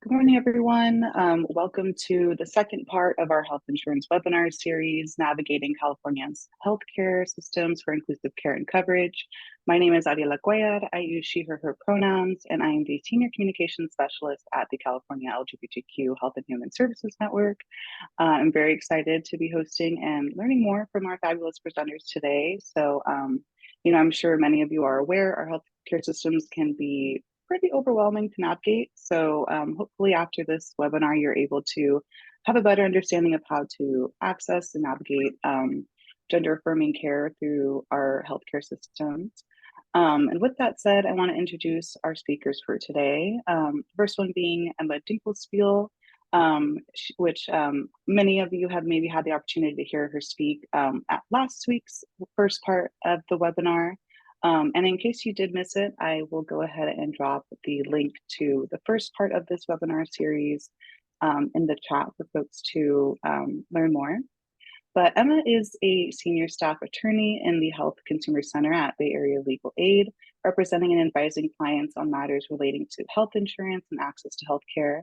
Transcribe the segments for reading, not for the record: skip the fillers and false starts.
Good morning, everyone. Welcome to the second part of our health insurance webinar series, Navigating California's Healthcare Systems for Inclusive Care and Coverage. My name is Ariela. I use she, her pronouns, and I am the Senior Communications Specialist at the California LGBTQ Health and Human Services Network. I'm very excited to be hosting and learning more from our fabulous presenters today. So, I'm sure many of you are aware our healthcare systems can be pretty overwhelming to navigate. So hopefully after this webinar, you're able to have a better understanding of how to access and navigate gender-affirming care through our healthcare systems. And with that said, I want to introduce our speakers for today. First one being Emma Dinkelspiel, which many of you have maybe had the opportunity to hear her speak at last week's first part of the webinar. And in case you did miss it, I will go ahead and drop the link to the first part of this webinar series in the chat for folks to learn more. But Emma is a senior staff attorney in the Health Consumer Center at Bay Area Legal Aid, representing and advising clients on matters relating to health insurance and access to health care.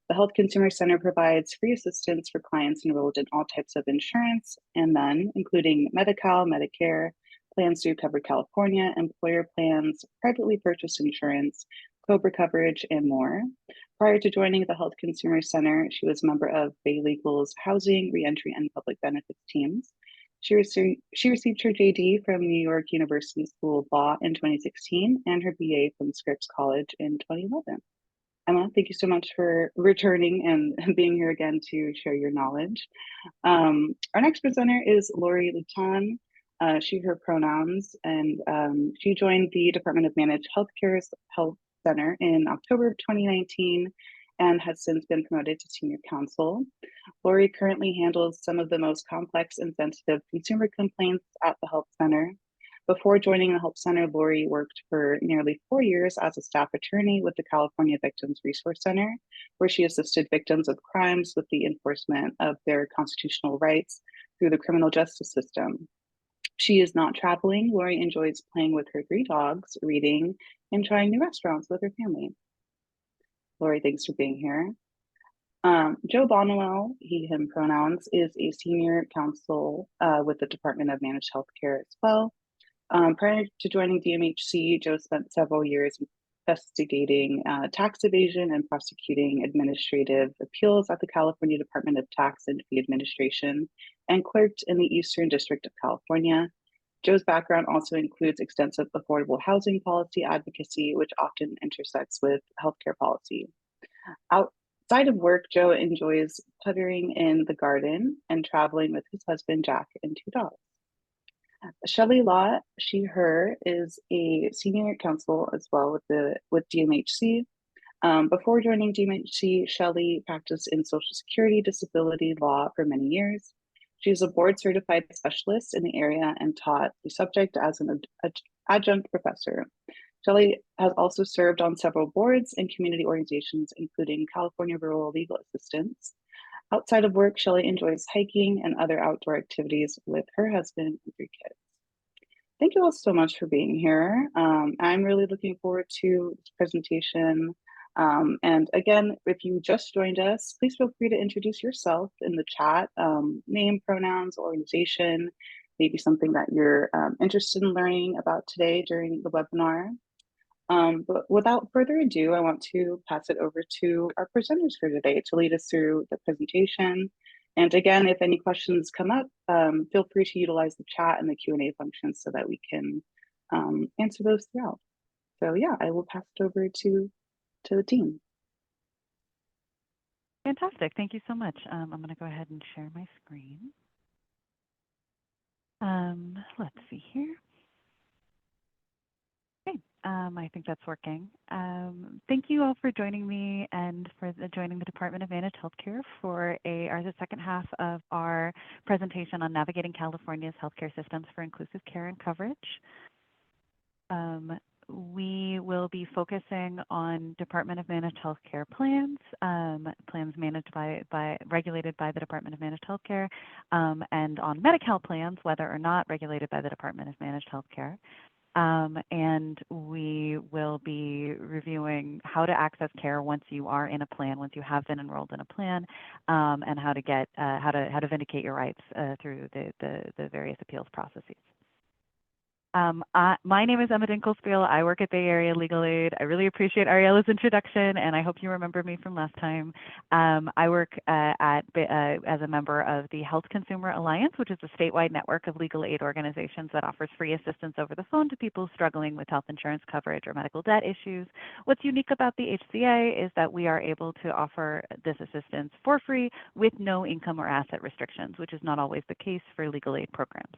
The Health Consumer Center provides free assistance for clients enrolled in all types of insurance, and then including Medi-Cal, Medicare, plans to cover California, employer plans, privately purchased insurance, COBRA coverage, and more. Prior to joining the Health Consumer Center, she was a member of Bay Legal's Housing, Reentry, and Public Benefits teams. She received her JD from New York University School of Law in 2016 and her BA from Scripps College in 2011. Emma, thank you so much for returning and being here again to share your knowledge. Our next presenter is Lori Loutan. She, her pronouns, and she joined the Department of Managed Healthcare's Health Center in October of 2019 and has since been promoted to Senior Counsel. Lori currently handles some of the most complex and sensitive consumer complaints at the Health Center. Before joining the Health Center, Lori worked for nearly 4 years as a staff attorney with the California Victims Resource Center, where she assisted victims of crimes with the enforcement of their constitutional rights through the criminal justice system. She is not traveling. Lori enjoys playing with her 3 dogs, reading, and trying new restaurants with her family. Lori, thanks for being here. Joe Boniwell, he, him pronouns, is a senior counsel with the Department of Managed Healthcare as well. Prior to joining DMHC, Joe spent several years investigating tax evasion and prosecuting administrative appeals at the California Department of Tax and Fee Administration and clerked in the Eastern District of California. Joe's background also includes extensive affordable housing policy advocacy, which often intersects with healthcare policy. Outside of work, Joe enjoys puttering in the garden and traveling with his husband, Jack, and 2 dogs. Shellie Lott, she, her, is a senior counsel as well with DMHC. Before joining DMHC, Shellie practiced in Social Security disability law for many years. She's a board certified specialist in the area and taught the subject as an adjunct professor. Shellie has also served on several boards and community organizations, including California Rural Legal Assistance. Outside of work, Shellie enjoys hiking and other outdoor activities with her husband and 3 kids. Thank you all so much for being here. I'm really looking forward to this presentation. And again, if you just joined us, please feel free to introduce yourself in the chat, name, pronouns, organization, maybe something that you're interested in learning about today during the webinar. But without further ado, I want to pass it over to our presenters for today to lead us through the presentation. And again, if any questions come up, feel free to utilize the chat and the Q&A function so that we can answer those throughout. So yeah, I will pass it over to the team. Fantastic. Thank you so much. I'm going to go ahead and share my screen. Let's see here. Okay, I think that's working. Thank you all for joining me and for joining the Department of Managed Healthcare for the second half of our presentation on navigating California's healthcare systems for inclusive care and coverage. We will be focusing on Department of Managed Healthcare plans, plans managed regulated by the Department of Managed Healthcare, and on Medi-Cal plans, whether or not regulated by the Department of Managed Healthcare. and we will be reviewing how to access care once you are in a plan, once you have been enrolled in a plan, and how to get how to vindicate your rights through the various appeals processes. My name is Emma Dinkelspiel. I work at Bay Area Legal Aid. I really appreciate Ariela's introduction, and I hope you remember me from last time. I work as a member of the Health Consumer Alliance, which is a statewide network of legal aid organizations that offers free assistance over the phone to people struggling with health insurance coverage or medical debt issues. What's unique about the HCA is that we are able to offer this assistance for free with no income or asset restrictions, which is not always the case for legal aid programs.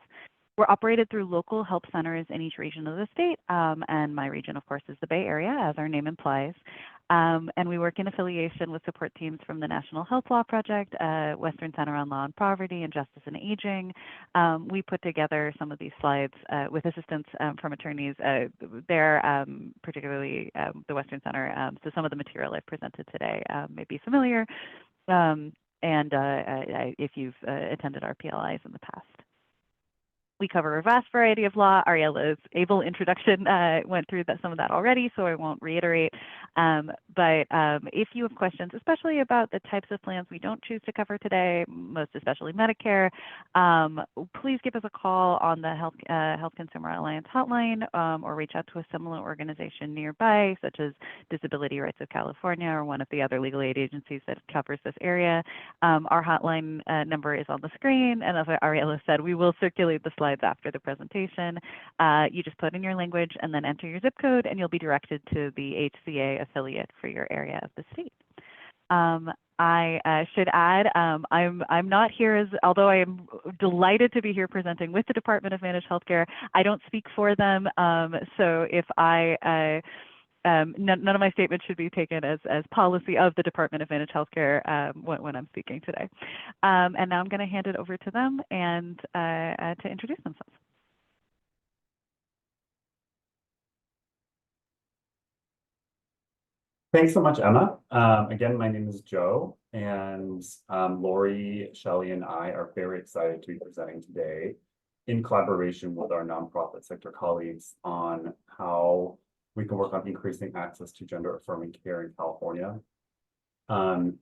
We're operated through local help centers in each region of the state, and my region, of course, is the Bay Area, as our name implies. And we work in affiliation with support teams from the National Health Law Project, Western Center on Law and Poverty, and Justice and Aging. We put together some of these slides with assistance from attorneys there, particularly the Western Center. So some of the material I've presented today may be familiar, and if you've attended our PLIs in the past. We cover a vast variety of law. Ariela's able introduction went through some of that already, so I won't reiterate. But if you have questions, especially about the types of plans we don't choose to cover today, most especially Medicare, please give us a call on the Health Consumer Alliance hotline, or reach out to a similar organization nearby, such as Disability Rights of California or one of the other legal aid agencies that covers this area. Our hotline number is on the screen, and as Ariela said, we will circulate the slides after the presentation. You just put in your language and then enter your zip code, and you'll be directed to the HCA affiliate for your area of the state. I should add, I'm not here although I am delighted to be here presenting with the Department of Managed Healthcare, I don't speak for them. So if none of my statements should be taken as policy of the Department of Managed Healthcare when I'm speaking today. And now I'm going to hand it over to them and to introduce themselves. Thanks so much, Emma. Again, my name is Joe, and Lori, Shellie, and I are very excited to be presenting today in collaboration with our nonprofit sector colleagues on how we can work on increasing access to gender-affirming care in California. And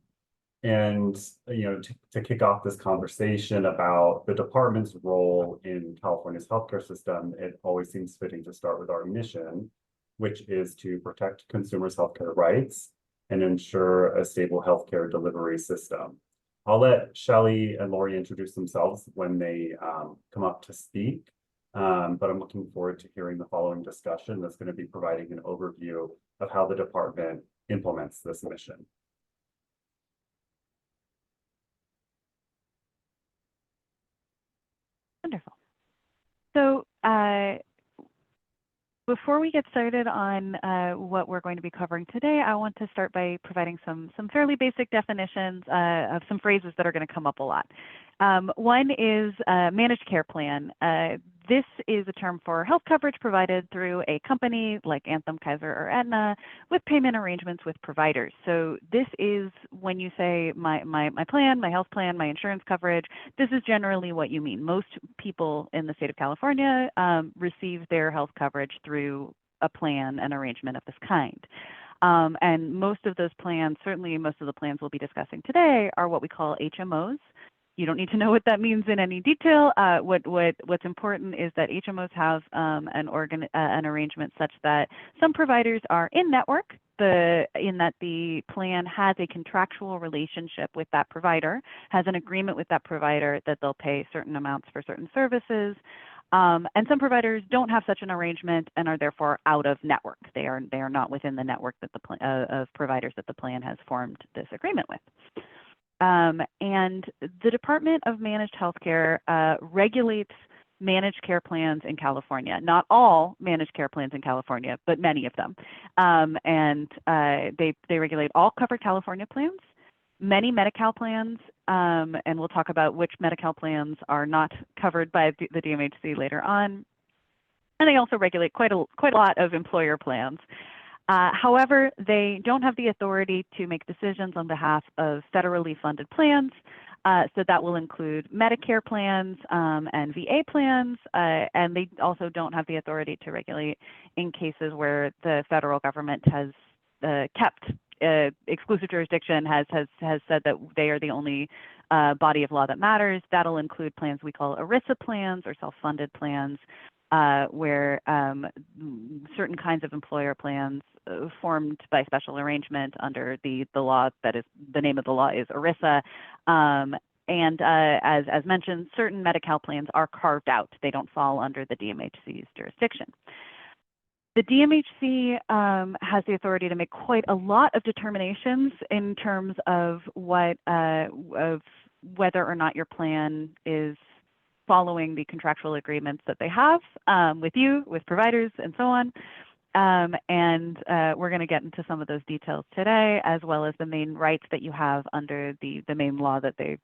to kick off this conversation about the department's role in California's healthcare system, it always seems fitting to start with our mission, which is to protect consumers' healthcare rights and ensure a stable healthcare delivery system. I'll let Shellie and Lori introduce themselves when they come up to speak. But I'm looking forward to hearing the following discussion that's going to be providing an overview of how the department implements this mission. Wonderful. So before we get started on what we're going to be covering today, I want to start by providing some fairly basic definitions of some phrases that are going to come up a lot. One is managed care plan. This is a term for health coverage provided through a company like Anthem, Kaiser, or Aetna with payment arrangements with providers. So this is when you say my plan, my health plan, my insurance coverage, this is generally what you mean. Most people in the state of California receive their health coverage through a plan, an arrangement of this kind. And most of those plans, certainly most of the plans we'll be discussing today, are what we call HMOs. You don't need to know what that means in any detail. What's important is that HMOs have an arrangement such that some providers are in-network, in that the plan has a contractual relationship with that provider, has an agreement with that provider that they'll pay certain amounts for certain services. And some providers don't have such an arrangement and are therefore out of network. They are not within the network that of providers that the plan has formed this agreement with. And the Department of Managed Healthcare regulates managed care plans in California. Not all managed care plans in California, but many of them. They regulate all covered California plans, many Medi-Cal plans, and we'll talk about which Medi-Cal plans are not covered by the DMHC later on. And they also regulate quite a lot of employer plans. However, they don't have the authority to make decisions on behalf of federally funded plans. So that will include Medicare plans and VA plans, and they also don't have the authority to regulate in cases where the federal government has kept exclusive jurisdiction, has said that they are the only body of law that matters. That'll include plans we call ERISA plans or self-funded plans, where certain kinds of employer plans formed by special arrangement under the law that is, the name of the law is ERISA. And as mentioned, certain Medi-Cal plans are carved out. They don't fall under the DMHC's jurisdiction. The DMHC has the authority to make quite a lot of determinations in terms of of whether or not your plan is following the contractual agreements that they have with you, with providers, and so on. And we're going to get into some of those details today, as well as the main rights that you have under the main law that they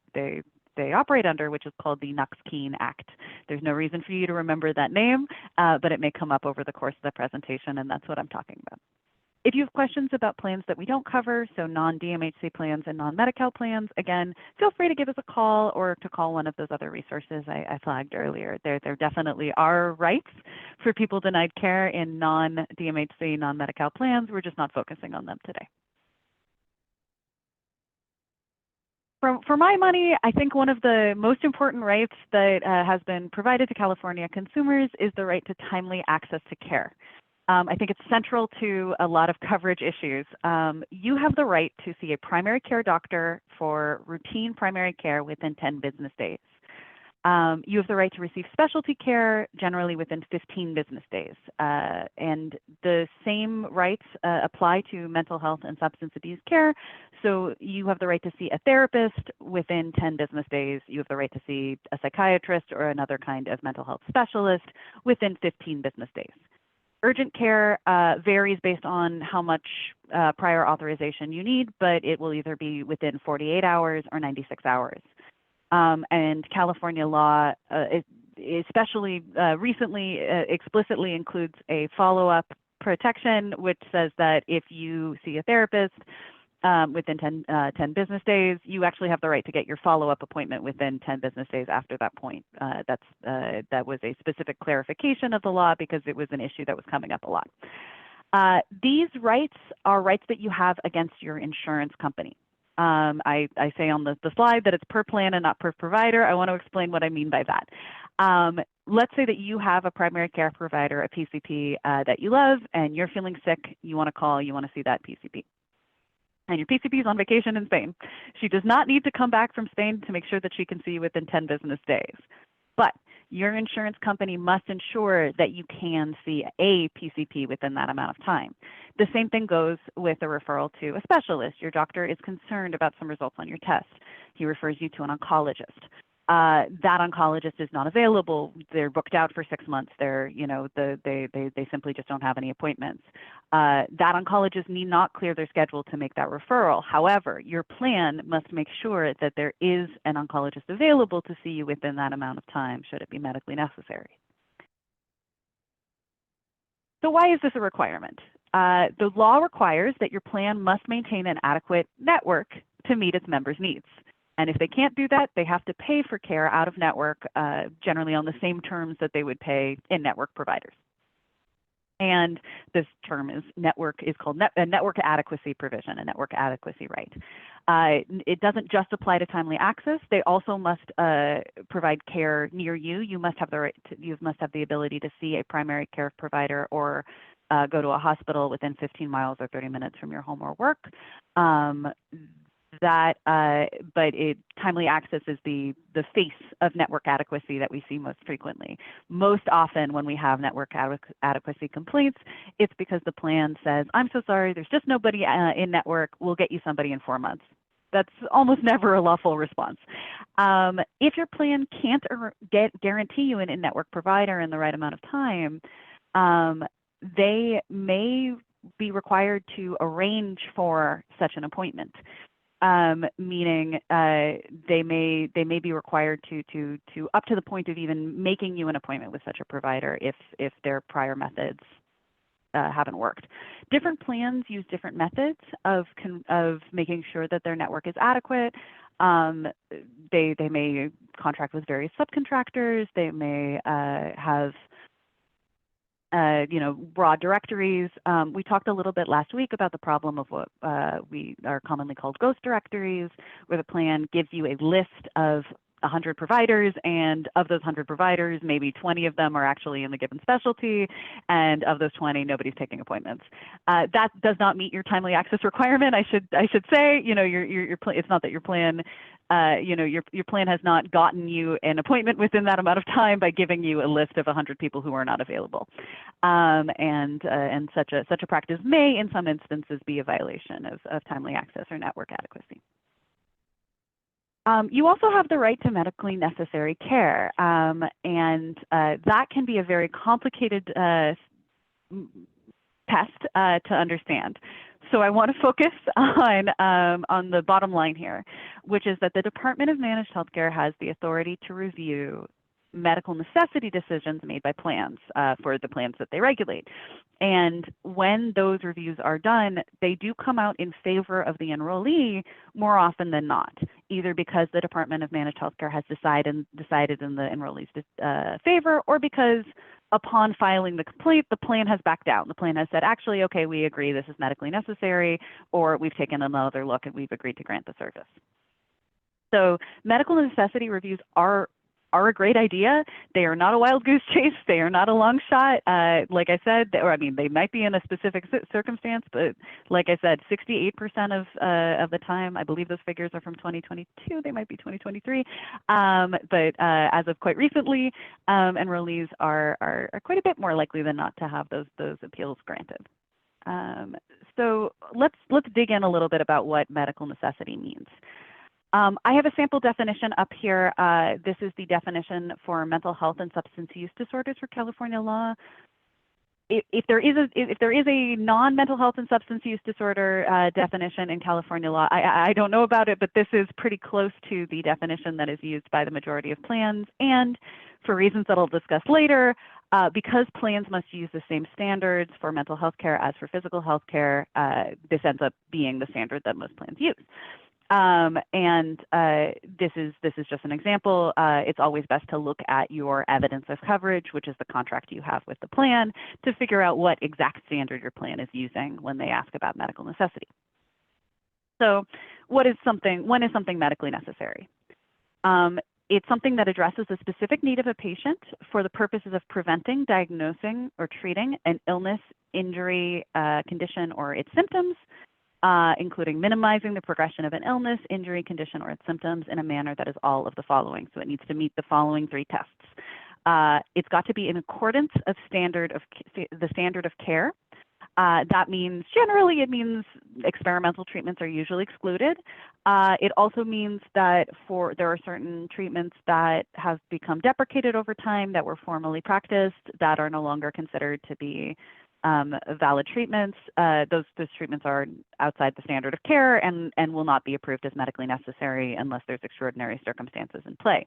operate under, which is called the Knox-Keene Act. There's no reason for you to remember that name, but it may come up over the course of the presentation, and that's what I'm talking about. If you have questions about plans that we don't cover, so non-DMHC plans and non-Medi-Cal plans, again, feel free to give us a call or to call one of those other resources I flagged earlier. There definitely are rights for people denied care in non-DMHC, non-Medi-Cal plans. We're just not focusing on them today. For my money, I think one of the most important rights that has been provided to California consumers is the right to timely access to care. I think it's central to a lot of coverage issues. You have the right to see a primary care doctor for routine primary care within 10 business days. You have the right to receive specialty care generally within 15 business days. And the same rights apply to mental health and substance abuse care. So you have the right to see a therapist within 10 business days. You have the right to see a psychiatrist or another kind of mental health specialist within 15 business days. Urgent care varies based on how much prior authorization you need, but it will either be within 48 hours or 96 hours. And California law, especially recently, explicitly includes a follow-up protection, which says that if you see a therapist within 10 business days, you actually have the right to get your follow-up appointment within 10 business days after that point. That was a specific clarification of the law because it was an issue that was coming up a lot. These rights are rights that you have against your insurance company. I say on the slide that it's per plan and not per provider. I want to explain what I mean by that. Let's say that you have a primary care provider, a PCP that you love, and you're feeling sick, you want to call, you want to see that PCP. And your PCP is on vacation in Spain. She does not need to come back from Spain to make sure that she can see you within 10 business days. But your insurance company must ensure that you can see a PCP within that amount of time. The same thing goes with a referral to a specialist. Your doctor is concerned about some results on your test. He refers you to an oncologist. That oncologist is not available. They're booked out for 6 months. They simply just don't have any appointments. That oncologist need not clear their schedule to make that referral. However, your plan must make sure that there is an oncologist available to see you within that amount of time, should it be medically necessary. So why is this a requirement? The law requires that your plan must maintain an adequate network to meet its members' needs. And if they can't do that, they have to pay for care out of network, generally on the same terms that they would pay in-network providers. And this term is called a network adequacy provision, a network adequacy right. It doesn't just apply to timely access. They also must provide care near you. You must have the ability to see a primary care provider or go to a hospital within 15 miles or 30 minutes from your home or work. Timely access is the face of network adequacy that we see most frequently. Most often when we have network adequacy complaints, it's because the plan says, I'm so sorry, there's just nobody in network, we'll get you somebody in 4 months. That's almost never a lawful response. If your plan can't guarantee you an in-network provider in the right amount of time, they may be required to arrange for such an appointment. Meaning they may be required to up to the point of even making you an appointment with such a provider if their prior methods haven't worked. Different plans use different methods of making sure that their network is adequate. They may contract with various subcontractors. They may have broad directories. We talked a little bit last week about the problem of what we are commonly called ghost directories, where the plan gives you a list of 100 providers, and of those 100 providers, maybe 20 of them are actually in the given specialty, and of those 20, nobody's taking appointments. That does not meet your timely access requirement. I should say, it's not that your plan, your plan has not gotten you an appointment within that amount of time by giving you a list of 100 people who are not available, and such a practice may, in some instances, be a violation of timely access or network adequacy. You also have the right to medically necessary care, and that can be a very complicated test to understand. So I want to focus on the bottom line here, which is that the Department of Managed Healthcare has the authority to review medical necessity decisions made by plans for the plans that they regulate. And when those reviews are done, they do come out in favor of the enrollee more often than not, either because the Department of Managed Healthcare has decided in the enrollee's favor, or because upon filing the complaint, the plan has backed down. The plan has said, actually, okay, we agree this is medically necessary, or we've taken another look and we've agreed to grant the service. So medical necessity reviews are a great idea. They are not a wild goose chase. They are not a long shot. Like I said, they might be in a specific circumstance, but like I said, 68% of the time, I believe those figures are from 2022. They might be 2023. But as of quite recently, enrollees are quite a bit more likely than not to have those appeals granted. So let's dig in a little bit about what medical necessity means. I have a sample definition up here. This is the definition for mental health and substance use disorders for California law. If there is a non-mental health and substance use disorder definition in California law, I don't know about it, but this is pretty close to the definition that is used by the majority of plans. And for reasons that I'll discuss later, because plans must use the same standards for mental health care as for physical health care, this ends up being the standard that most plans use. This is just an example. It's always best to look at your evidence of coverage, which is the contract you have with the plan, to figure out what exact standard your plan is using when they ask about medical necessity. So when is something medically necessary? It's something that addresses a specific need of a patient for the purposes of preventing, diagnosing, or treating an illness, injury, condition, or its symptoms, including minimizing the progression of an illness, injury, condition, or its symptoms in a manner that is all of the following. So it needs to meet the following 3 tests. It's got to be in accordance of the standard of care. That means, generally, it means experimental treatments are usually excluded. It also means that there are certain treatments that have become deprecated over time that were formerly practiced that are no longer considered to be valid treatments. Those treatments are outside the standard of care and will not be approved as medically necessary unless there's extraordinary circumstances in play.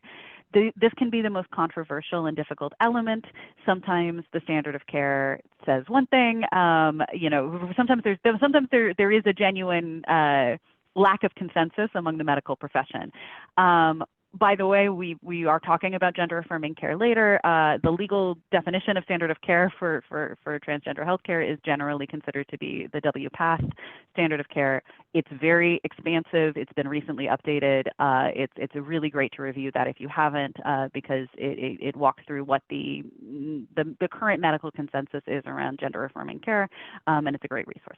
This can be the most controversial and difficult element. Sometimes the standard of care says one thing. Sometimes there is a genuine lack of consensus among the medical profession. By the way, we are talking about gender-affirming care later. The legal definition of standard of care for transgender healthcare is generally considered to be the WPATH standard of care. It's very expansive. It's been recently updated. It's really great to review that if you haven't, because it walks through what the current medical consensus is around gender-affirming care, and it's a great resource.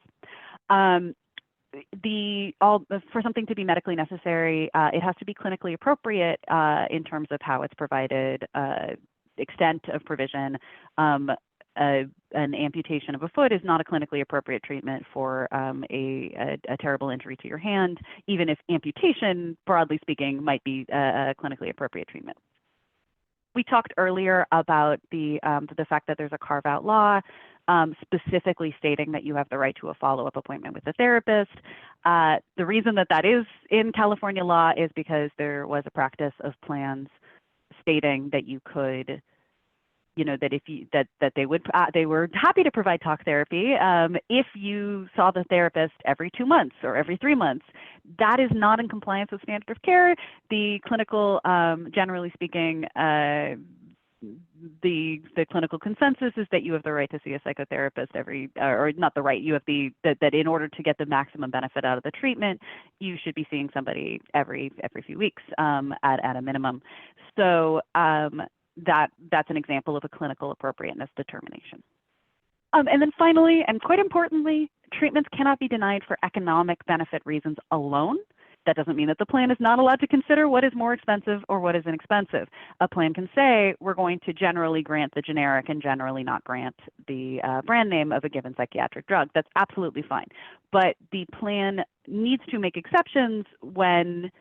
For something to be medically necessary, it has to be clinically appropriate in terms of how it's provided, extent of provision. An amputation of a foot is not a clinically appropriate treatment for a terrible injury to your hand, even if amputation, broadly speaking, might be a clinically appropriate treatment. We talked earlier about the fact that there's a carve-out law specifically stating that you have the right to a follow-up appointment with a therapist. The reason that is in California law is because there was a practice of plans stating that you could that if you that they were happy to provide talk therapy if you saw the therapist every 2 months or every 3 months. That is not in compliance with standard of care. The clinical, generally speaking, the clinical consensus is that you have the right to see a psychotherapist or not the right, you have that in order to get the maximum benefit out of the treatment, you should be seeing somebody every few weeks at a minimum. So that's an example of a clinical appropriateness determination. And then finally, and quite importantly, treatments cannot be denied for economic benefit reasons alone. That doesn't mean that the plan is not allowed to consider what is more expensive or what is inexpensive. A plan can say, we're going to generally grant the generic and generally not grant the brand name of a given psychiatric drug. That's absolutely fine. But the plan needs to make exceptions when,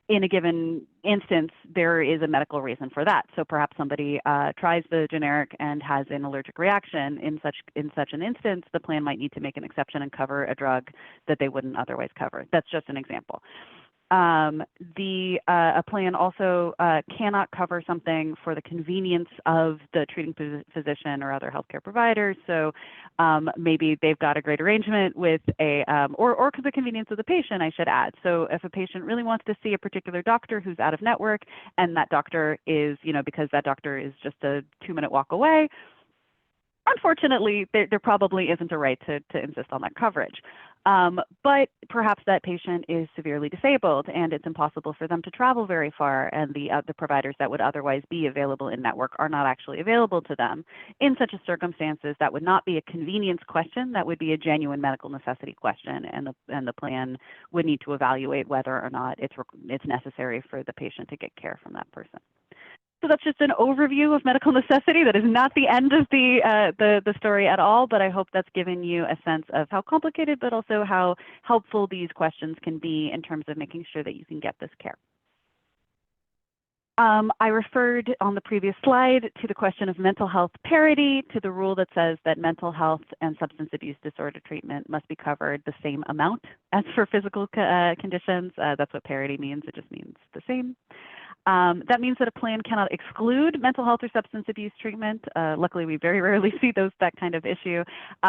in a given instance, there is a medical reason for that. So perhaps somebody tries the generic and has an allergic reaction. In such an instance, the plan might need to make an exception and cover a drug that they wouldn't otherwise cover. That's just an example. A plan also cannot cover something for the convenience of the treating physician or other healthcare providers. So maybe they've got a great arrangement with or the convenience of the patient, I should add. So if a patient really wants to see a particular doctor who's out of network, and that doctor is, because that doctor is just a 2-minute walk away, unfortunately, there probably isn't a right to insist on that coverage. But perhaps that patient is severely disabled and it's impossible for them to travel very far, and the providers that would otherwise be available in network are not actually available to them. In such a circumstances, that would not be a convenience question, that would be a genuine medical necessity question, and the plan would need to evaluate whether or not it's necessary for the patient to get care from that person. So that's just an overview of medical necessity. That is not the end of the story at all, but I hope that's given you a sense of how complicated, but also how helpful these questions can be in terms of making sure that you can get this care. I referred on the previous slide to the question of mental health parity, to the rule that says that mental health and substance abuse disorder treatment must be covered the same amount as for physical conditions. That's what parity means. It just means the same. That means that a plan cannot exclude mental health or substance abuse treatment. Luckily, we very rarely see that kind of issue.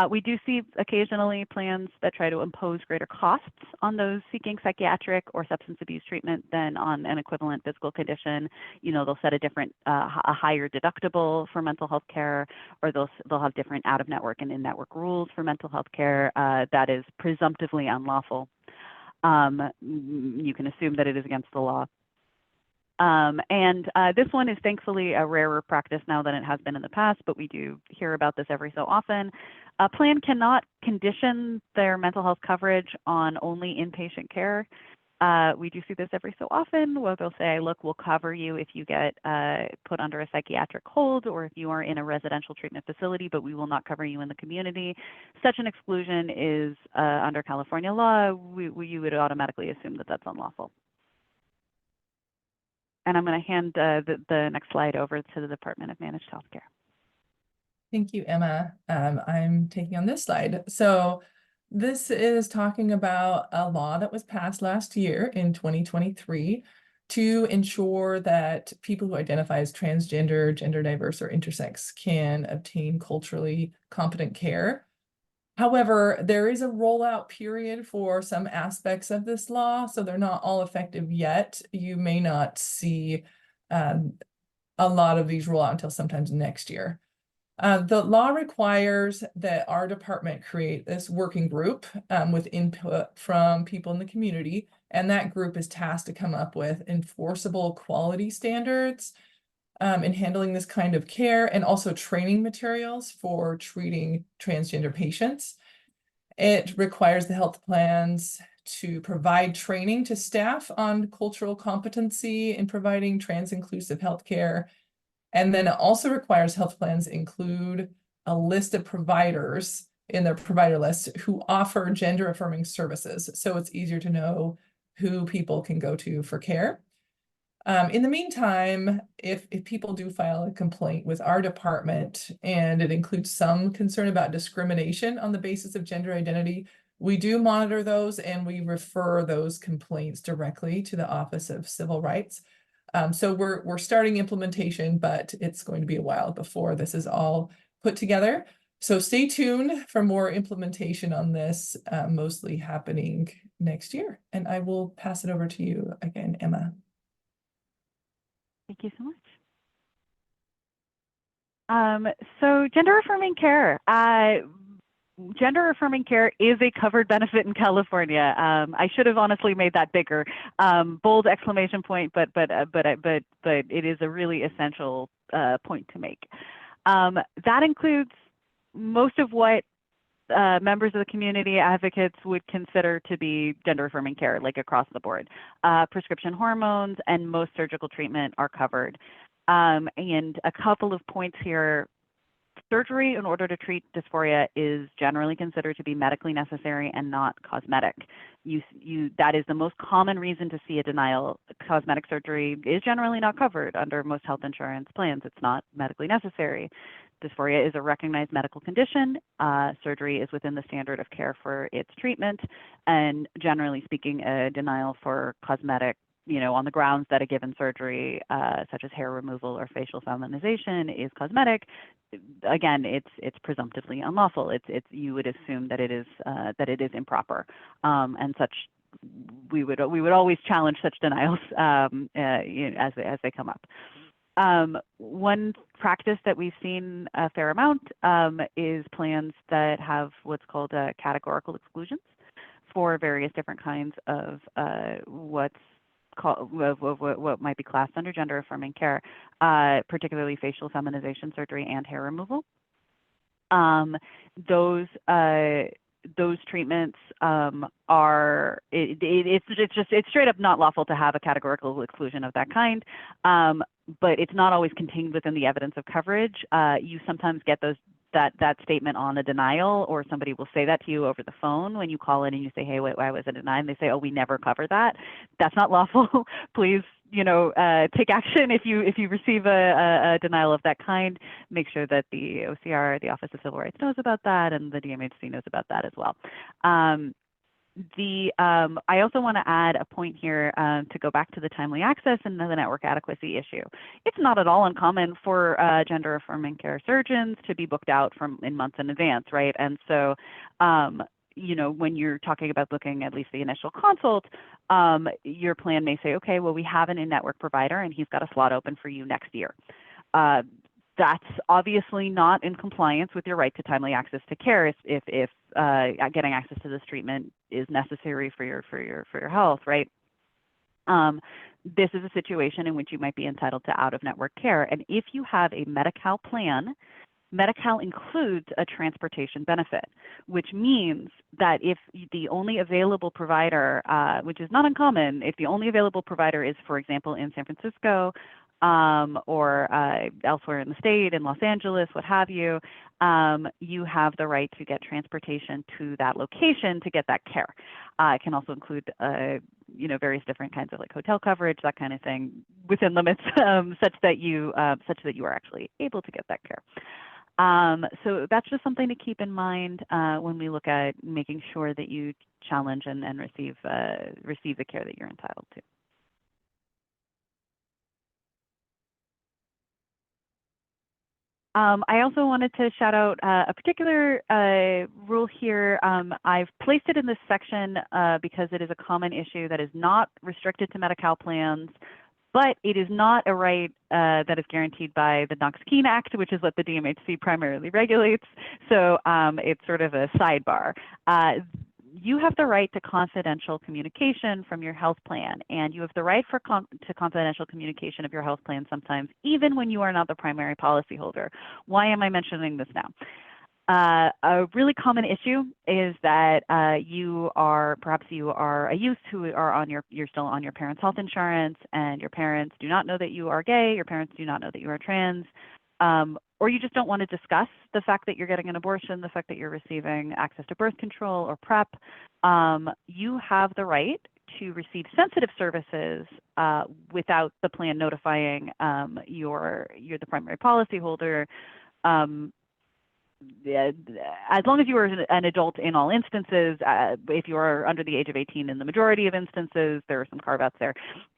We do see occasionally plans that try to impose greater costs on those seeking psychiatric or substance abuse treatment than on an equivalent physical condition. They'll set a higher deductible for mental health care, or they'll have different out-of-network and in-network rules for mental health care. That is presumptively unlawful. You can assume that it is against the law. This one is thankfully a rarer practice now than it has been in the past, but we do hear about this every so often. A plan cannot condition their mental health coverage on only inpatient care. We do see this every so often, where they'll say, look, we'll cover you if you get put under a psychiatric hold or if you are in a residential treatment facility, but we will not cover you in the community. Such an exclusion is, under California law, you would automatically assume that that's unlawful. And I'm going to hand the next slide over to the Department of Managed Healthcare. Thank you, Emma. I'm taking on this slide. So this is talking about a law that was passed last year in 2023 to ensure that people who identify as transgender, gender diverse, or intersex can obtain culturally competent care. However, there is a rollout period for some aspects of this law, so they're not all effective yet. You may not see a lot of these roll out until sometimes next year. The law requires that our department create this working group with input from people in the community, and that group is tasked to come up with enforceable quality standards in handling this kind of care, and also training materials for treating transgender patients. It requires the health plans to provide training to staff on cultural competency in providing trans-inclusive healthcare. And then it also requires health plans include a list of providers in their provider list who offer gender-affirming services, so it's easier to know who people can go to for care. In the meantime, if people do file a complaint with our department and it includes some concern about discrimination on the basis of gender identity, we do monitor those and we refer those complaints directly to the Office of Civil Rights. So we're starting implementation, but it's going to be a while before this is all put together. So stay tuned for more implementation on this, mostly happening next year. And I will pass it over to you again, Emma. Thank you so much. So gender affirming care. Gender affirming care is a covered benefit in California. I should have honestly made that bigger, bold exclamation point, but it is a really essential point to make. That includes most of what members of the community advocates would consider to be gender affirming care, like across the board. Prescription hormones and most surgical treatment are covered. And a couple of points here. Surgery in order to treat dysphoria is generally considered to be medically necessary and not cosmetic. That is the most common reason to see a denial. Cosmetic surgery is generally not covered under most health insurance plans. It's not medically necessary. Dysphoria is a recognized medical condition. Surgery is within the standard of care for its treatment. And generally speaking, a denial for cosmetic, on the grounds that a given surgery, such as hair removal or facial feminization, is cosmetic, again, it's presumptively unlawful. You would assume that it is improper, and such. We would always challenge such denials as they come up. One practice that we've seen a fair amount is plans that have what's called categorical exclusions for various different kinds of what might be classed under gender affirming care, particularly facial feminization surgery and hair removal. Those treatments it's straight up not lawful to have a categorical exclusion of that kind, but it's not always contained within the evidence of coverage. You sometimes get that statement on a denial, or somebody will say that to you over the phone when you call in and you say, hey, why was it denied? And they say, oh, we never cover that. That's not lawful. Please, take action if you receive a denial of that kind. Make sure that the OCR, the Office of Civil Rights, knows about that, and the DMHC knows about that as well. I also want to add a point here to go back to the timely access and the network adequacy issue. It's not at all uncommon for gender affirming care surgeons to be booked out in months in advance, right? And so, when you're talking about booking at least the initial consult, your plan may say, okay, well, we have an in-network provider and he's got a slot open for you next year. That's obviously not in compliance with your right to timely access to care if getting access to this treatment is necessary for your health, right? This is a situation in which you might be entitled to out-of-network care. And if you have a Medi-Cal plan, Medi-Cal includes a transportation benefit, which means that if the only available provider, which is not uncommon, if the only available provider is, for example, in San Francisco, or elsewhere in the state, in Los Angeles, what have you, you have the right to get transportation to that location to get that care. It can also include, various different kinds of like hotel coverage, that kind of thing, within limits, such that you are actually able to get that care. So that's just something to keep in mind when we look at making sure that you challenge and receive the care that you're entitled to. I also wanted to shout out a particular rule here. I've placed it in this section because it is a common issue that is not restricted to Medi-Cal plans, but it is not a right that is guaranteed by the Knox-Keene Act, which is what the DMHC primarily regulates. So it's sort of a sidebar. You have the right to confidential communication from your health plan, and you have the right to confidential communication of your health plan sometimes, even when you are not the primary policyholder. Why am I mentioning this now? A really common issue is that perhaps you are a youth who are you're still on your parents' health insurance, and your parents do not know that you are gay, your parents do not know that you are trans, or you just don't want to discuss the fact that you're getting an abortion, the fact that you're receiving access to birth control or PrEP. You have the right to receive sensitive services without the plan notifying you're the primary policyholder. as long as you are an adult in all instances, if you are under the age of 18 in the majority of instances, there are some carve-outs there.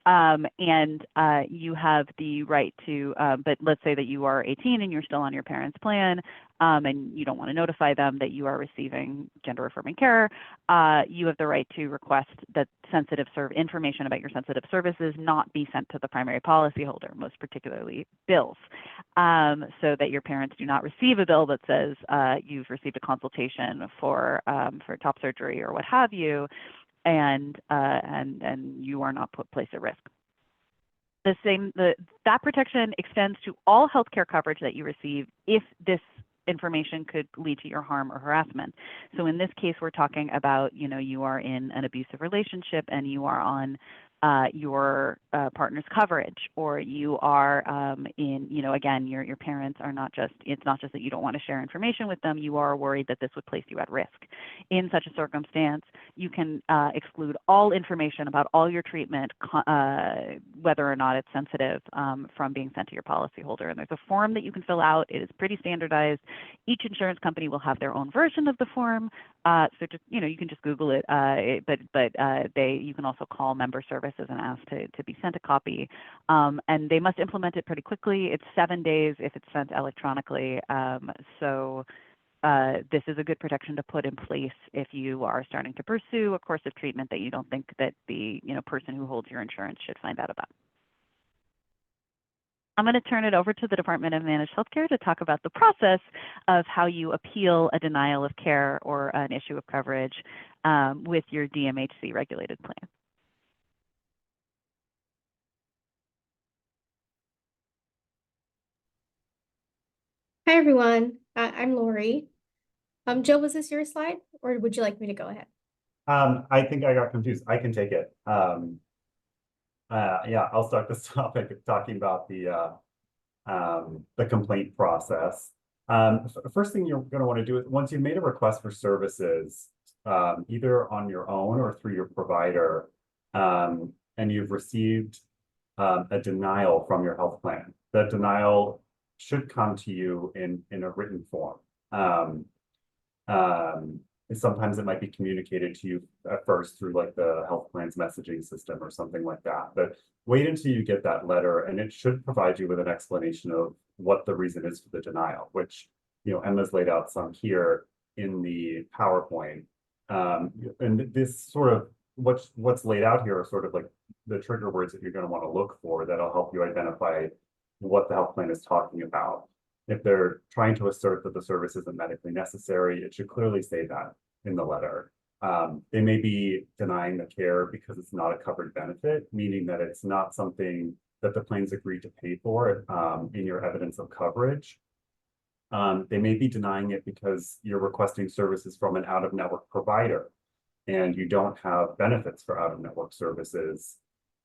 And you have the right to, but let's say that you are 18 and you're still on your parents' plan, and you don't want to notify them that you are receiving gender-affirming care, you have the right to request that information about your sensitive services not be sent to the primary policyholder, most particularly bills, so that your parents do not receive a bill that says you've received a consultation for top surgery or what have you, and you are not placed at risk. That protection extends to all healthcare coverage that you receive if this information could lead to your harm or harassment. So in this case, we're talking about, you are in an abusive relationship and you are on your partner's coverage, or you are again, your parents are it's not just that you don't want to share information with them, you are worried that this would place you at risk. In such a circumstance, you can exclude all information about all your treatment, whether or not it's sensitive, from being sent to your policyholder. And there's a form that you can fill out. It is pretty standardized. Each insurance company will have their own version of the form. So just, you can just Google it, you can also call member services and ask to be sent a copy. And they must implement it pretty quickly. It's 7 days if it's sent electronically. This is a good protection to put in place if you are starting to pursue a course of treatment that you don't think that the person who holds your insurance should find out about. I'm going to turn it over to the Department of Managed Healthcare to talk about the process of how you appeal a denial of care or an issue of coverage with your DMHC regulated plan. Hi, everyone. I'm Lori. Jill, was this your slide, or would you like me to go ahead? I think I got confused. I can take it. Yeah, I'll start this topic talking about the complaint process. First thing you're going to want to do is, once you've made a request for services, either on your own or through your provider, and you've received a denial from your health plan, that denial should come to you in a written form. Sometimes it might be communicated to you at first through like the health plan's messaging system or something like that. But wait until you get that letter, and it should provide you with an explanation of what the reason is for the denial, which, Emma's laid out some here in the PowerPoint. And this sort of, what's laid out here are sort of like the trigger words that you're going to want to look for that'll help you identify what the health plan is talking about. If they're trying to assert that the service isn't medically necessary, it should clearly say that in the letter. They may be denying the care because it's not a covered benefit, meaning that it's not something that the plans agreed to pay for in your evidence of coverage. They may be denying it because you're requesting services from an out-of-network provider and you don't have benefits for out-of-network services.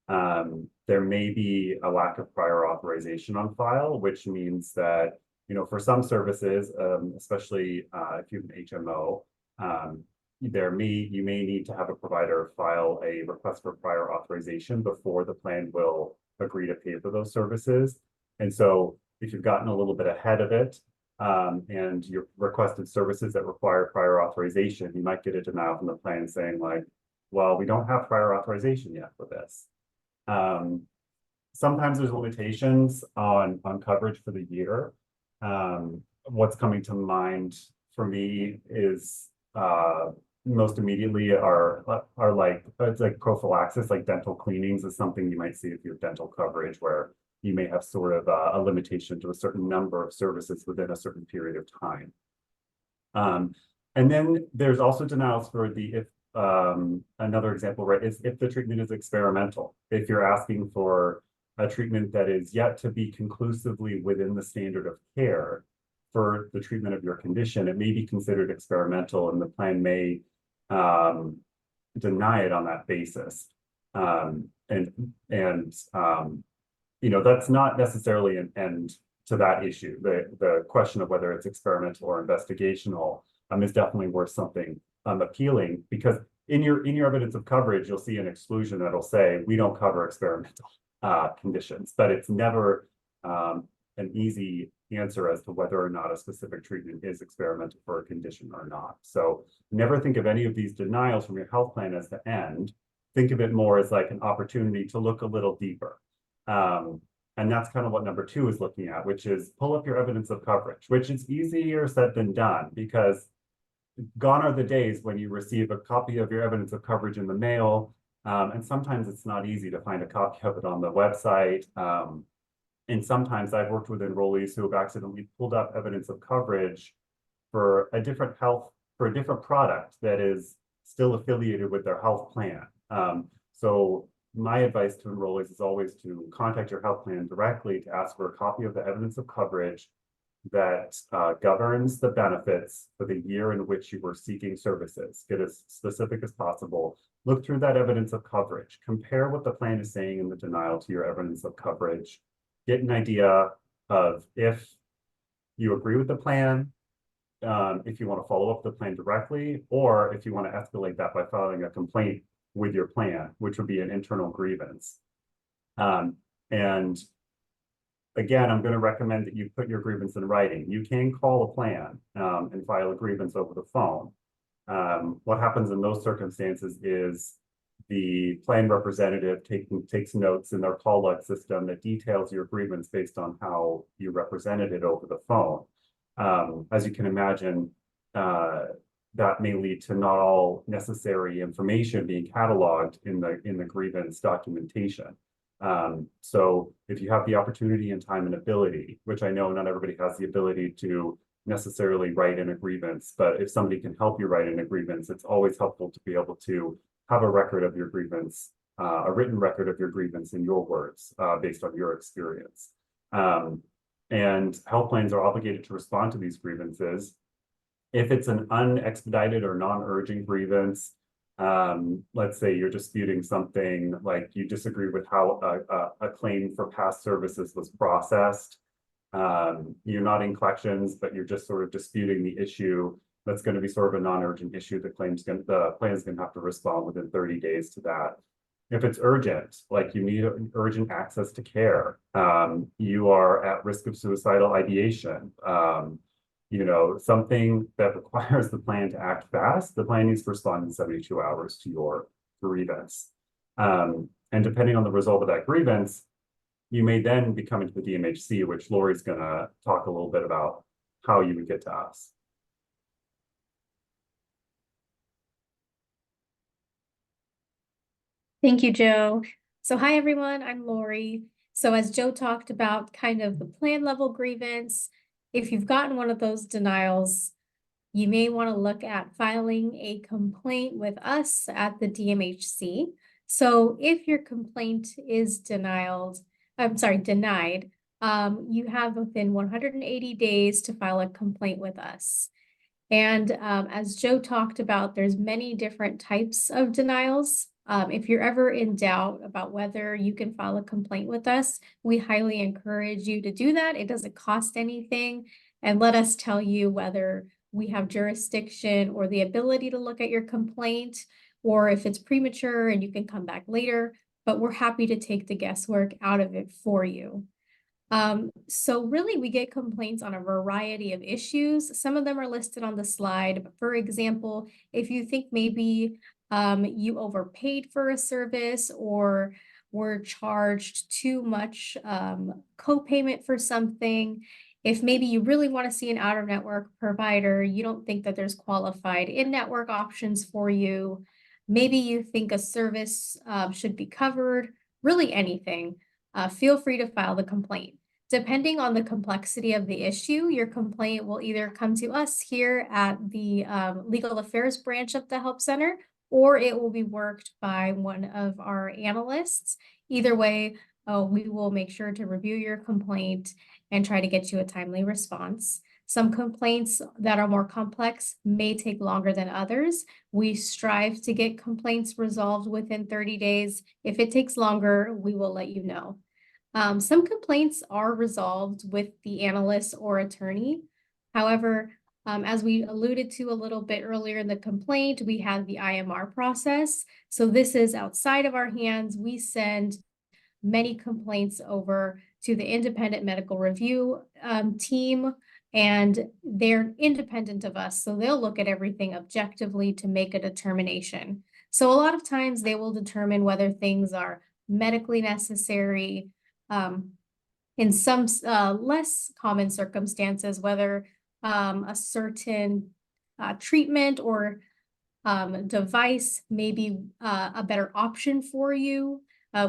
There may be a lack of prior authorization on file, which means that, for some services, especially if you have an HMO, you may need to have a provider file a request for prior authorization before the plan will agree to pay for those services. And so if you've gotten a little bit ahead of it, and you've requested services that require prior authorization, you might get a denial from the plan saying like, well, we don't have prior authorization yet for this. Sometimes there's limitations on coverage for the year. What's coming to mind for me is most immediately are like, it's like prophylaxis, like dental cleanings is something you might see if you have dental coverage, where you may have sort of a limitation to a certain number of services within a certain period of time. And then there's also denials for the another example, right, is if the treatment is experimental. If you're asking for a treatment that is yet to be conclusively within the standard of care for the treatment of your condition, it may be considered experimental, and the plan may deny it on that basis. That's not necessarily an end to that issue. The question of whether it's experimental or investigational is definitely worth something appealing, because in your evidence of coverage, you'll see an exclusion that'll say we don't cover experimental conditions, but it's never an easy answer as to whether or not a specific treatment is experimental for a condition or not. So never think of any of these denials from your health plan as the end. Think of it more as like an opportunity to look a little deeper. And that's kind of what number 2 is looking at, which is pull up your evidence of coverage, which is easier said than done, because gone are the days when you receive a copy of your evidence of coverage in the mail, and sometimes it's not easy to find a copy of it on the website. And sometimes I've worked with enrollees who have accidentally pulled up evidence of coverage for a different product that is still affiliated with their health plan. So my advice to enrollees is always to contact your health plan directly to ask for a copy of the evidence of coverage that governs the benefits for the year in which you were seeking services. Get as specific as possible. Look through that evidence of coverage. Compare what the plan is saying in the denial to your evidence of coverage. Get an idea of if you agree with the plan, if you want to follow up the plan directly, or if you want to escalate that by filing a complaint with your plan, which would be an internal grievance. And again, I'm going to recommend that you put your grievance in writing. You can call a plan and file a grievance over the phone. What happens in those circumstances is the plan representative takes notes in their call log system that details your grievance based on how you represented it over the phone. As you can imagine, that may lead to not all necessary information being cataloged in the grievance documentation. So if you have the opportunity and time and ability, which I know not everybody has the ability to necessarily write in a grievance, but if somebody can help you write in a grievance, it's always helpful to be able to have a record of your grievance, a written record of your grievance in your words, based on your experience. And health plans are obligated to respond to these grievances. If it's an unexpedited or non-urgent grievance, let's say you're disputing something like you disagree with how a claim for past services was processed. You're not in collections, but you're just sort of disputing the issue. That's going to be sort of a non-urgent issue. The plan is going to have to respond within 30 days to that. If it's urgent, like you need urgent access to care, you are at risk of suicidal ideation, you know, something that requires the plan to act fast, the plan needs to respond in 72 hours to your grievance. And depending on the result of that grievance, you may then be coming to the DMHC, which Lori's going to talk a little bit about how you would get to us. Thank you, Joe. So hi, everyone, I'm Lori. So as Joe talked about kind of the plan level grievance, if you've gotten one of those denials, you may want to look at filing a complaint with us at the DMHC. So if your complaint is denied, you have within 180 days to file a complaint with us. And as Joe talked about, there's many different types of denials. If you're ever in doubt about whether you can file a complaint with us, we highly encourage you to do that. It doesn't cost anything. And let us tell you whether we have jurisdiction or the ability to look at your complaint, or if it's premature and you can come back later. But we're happy to take the guesswork out of it for you. So really we get complaints on a variety of issues. Some of them are listed on the slide. But for example, if you think maybe you overpaid for a service or were charged too much co-payment for something, if maybe you really want to see an out-of-network provider, you don't think that there's qualified in-network options for you, maybe you think a service should be covered, really anything, feel free to file the complaint. Depending on the complexity of the issue, your complaint will either come to us here at the Legal Affairs branch of the Help Center, or it will be worked by one of our analysts. Either way, we will make sure to review your complaint and try to get you a timely response. Some complaints that are more complex may take longer than others. We strive to get complaints resolved within 30 days. If it takes longer, we will let you know. Some complaints are resolved with the analyst or attorney. However, as we alluded to a little bit earlier in the complaint, we have the IMR process. So this is outside of our hands. We send many complaints over to the independent medical review team, and they're independent of us. So they'll look at everything objectively to make a determination. So a lot of times they will determine whether things are medically necessary, in some less common circumstances, whether a certain treatment or device may be a better option for you.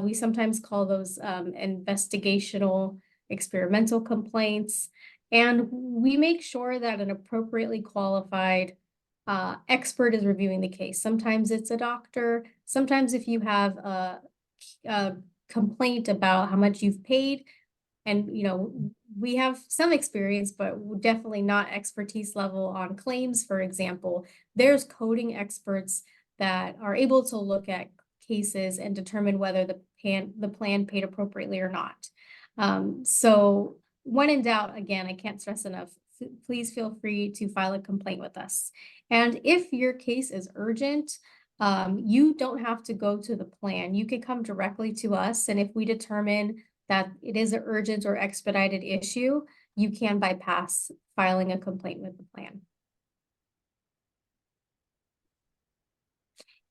We sometimes call those investigational experimental complaints. And we make sure that an appropriately qualified expert is reviewing the case. Sometimes it's a doctor. Sometimes if you have a complaint about how much you've paid, and we have some experience, but definitely not expertise level on claims, for example, there's coding experts that are able to look at cases and determine whether the plan paid appropriately or not. So when in doubt, again, I can't stress enough, please feel free to file a complaint with us. And if your case is urgent, you don't have to go to the plan. You can come directly to us, and if we determine that it is an urgent or expedited issue, you can bypass filing a complaint with the plan.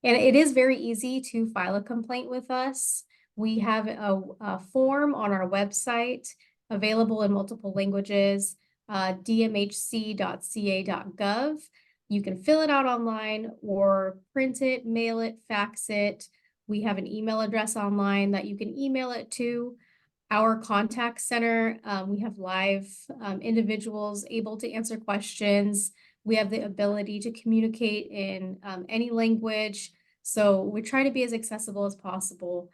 And it is very easy to file a complaint with us. We have a form on our website available in multiple languages, dmhc.ca.gov. You can fill it out online or print it, mail it, fax it. We have an email address online that you can email it to. Our contact center, we have live individuals able to answer questions. We have the ability to communicate in any language. So we try to be as accessible as possible.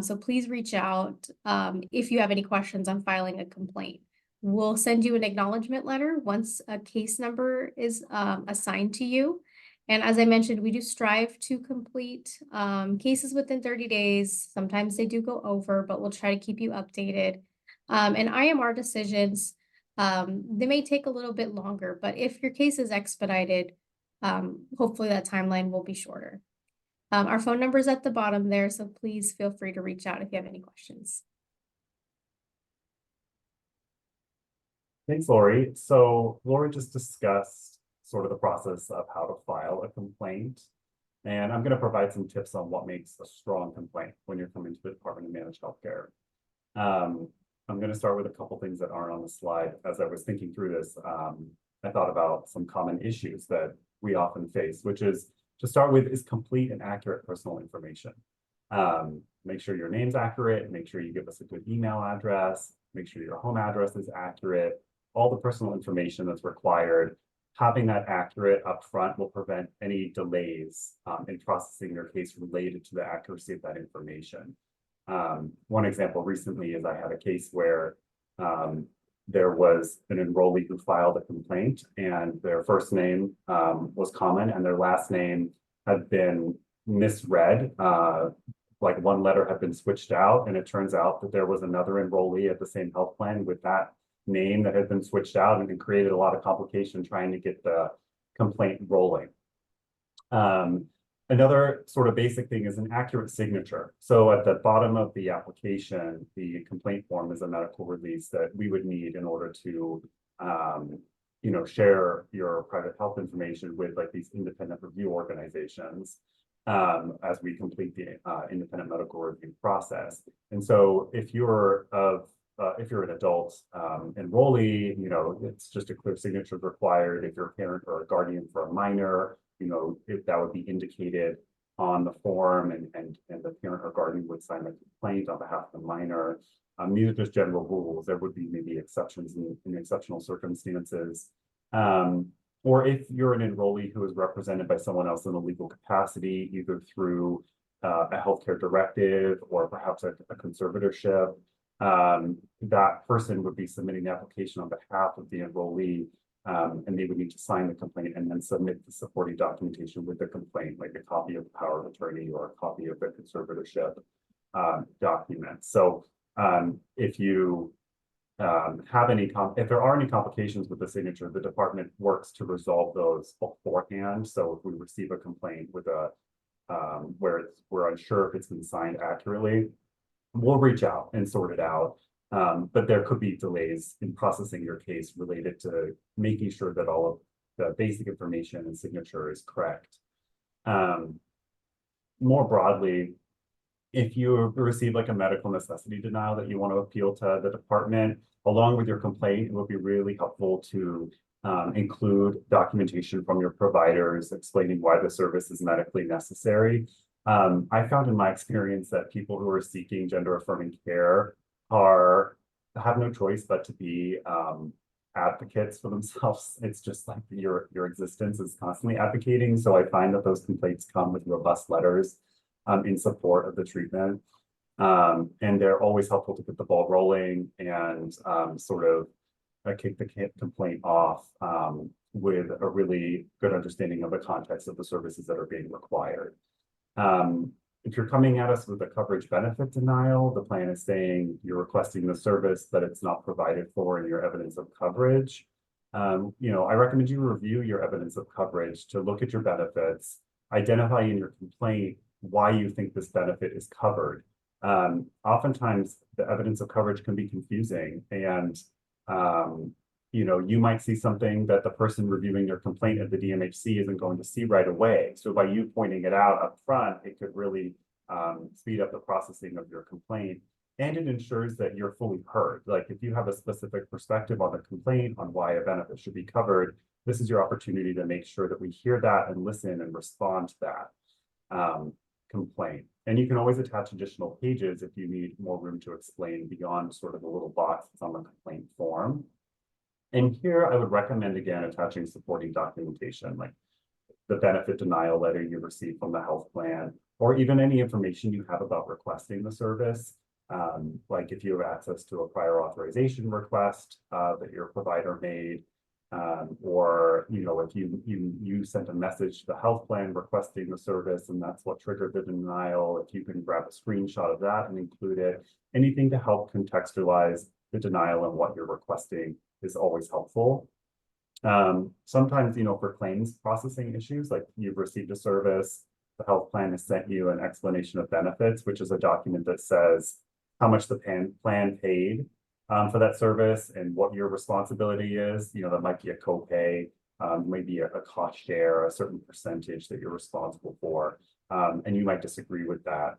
So please reach out if you have any questions on filing a complaint. We'll send you an acknowledgement letter once a case number is assigned to you. And as I mentioned, we do strive to complete cases within 30 days. Sometimes they do go over, but we'll try to keep you updated. And IMR decisions, they may take a little bit longer, but if your case is expedited, hopefully that timeline will be shorter. Our phone number is at the bottom there, so please feel free to reach out if you have any questions. Thanks, Lori. So Lori just discussed sort of the process of how to file a complaint. And I'm going to provide some tips on what makes a strong complaint when you're coming to the Department of Managed Healthcare. I'm going to start with a couple things that aren't on the slide. As I was thinking through this, I thought about some common issues that we often face, which is, to start with, is complete and accurate personal information. Make sure your name's accurate, make sure you give us a good email address, make sure your home address is accurate, all the personal information that's required. Having that accurate upfront will prevent any delays in processing your case related to the accuracy of that information. One example recently is I had a case where there was an enrollee who filed a complaint, and their first name was common and their last name had been misread. Like one letter had been switched out, and it turns out that there was another enrollee at the same health plan with that name that had been switched out, and it created a lot of complication trying to get the complaint rolling. Another sort of basic thing is an accurate signature. So at the bottom of the application, the complaint form is a medical release that we would need in order to share your private health information with like these independent review organizations as we complete the independent medical review process. And so if you're an adult enrollee, it's just a clear signature required. If you're a parent or a guardian for a minor, if that would be indicated on the form, and the parent or guardian would sign the complaint on behalf of the minor. These are just general rules. There would be maybe exceptions in exceptional circumstances. Or if you're an enrollee who is represented by someone else in a legal capacity, either through a healthcare directive or perhaps a conservatorship, that person would be submitting the application on behalf of the enrollee, and they would need to sign the complaint and then submit the supporting documentation with the complaint, like a copy of the power of attorney or a copy of the conservatorship document. So if you if there are any complications with the signature, the department works to resolve those beforehand. So if we receive a complaint with where we're unsure if it's been signed accurately, we'll reach out and sort it out. But there could be delays in processing your case related to making sure that all of the basic information and signature is correct. More broadly, if you receive like a medical necessity denial that you want to appeal to the department, along with your complaint, it would be really helpful to include documentation from your providers explaining why the service is medically necessary. I found in my experience that people who are seeking gender-affirming care have no choice but to be advocates for themselves. It's just like your existence is constantly advocating. So I find that those complaints come with robust letters in support of the treatment. And they're always helpful to get the ball rolling and sort of kick the complaint off with a really good understanding of the context of the services that are being required. If you're coming at us with a coverage benefit denial, the plan is saying you're requesting the service, but it's not provided for in your evidence of coverage. I recommend you review your evidence of coverage to look at your benefits, identify in your complaint why you think this benefit is covered. Oftentimes the evidence of coverage can be confusing, and you might see something that the person reviewing your complaint at the DMHC isn't going to see right away. So by you pointing it out up front, it could really speed up the processing of your complaint. And it ensures that you're fully heard. Like if you have a specific perspective on the complaint on why a benefit should be covered, this is your opportunity to make sure that we hear that and listen and respond to that complaint. And you can always attach additional pages if you need more room to explain beyond sort of the little box that's on the complaint form. And here I would recommend, again, attaching supporting documentation, like the benefit denial letter you received from the health plan, or even any information you have about requesting the service. Like if you have access to a prior authorization request that your provider made, or if you sent a message to the health plan requesting the service and that's what triggered the denial, if you can grab a screenshot of that and include it, anything to help contextualize the denial and what you're requesting is always helpful. Sometimes, for claims processing issues, like you've received a service, the health plan has sent you an explanation of benefits, which is a document that says how much the plan paid for that service and what your responsibility is. That might be a copay, maybe a cost share, a certain percentage that you're responsible for, and you might disagree with that.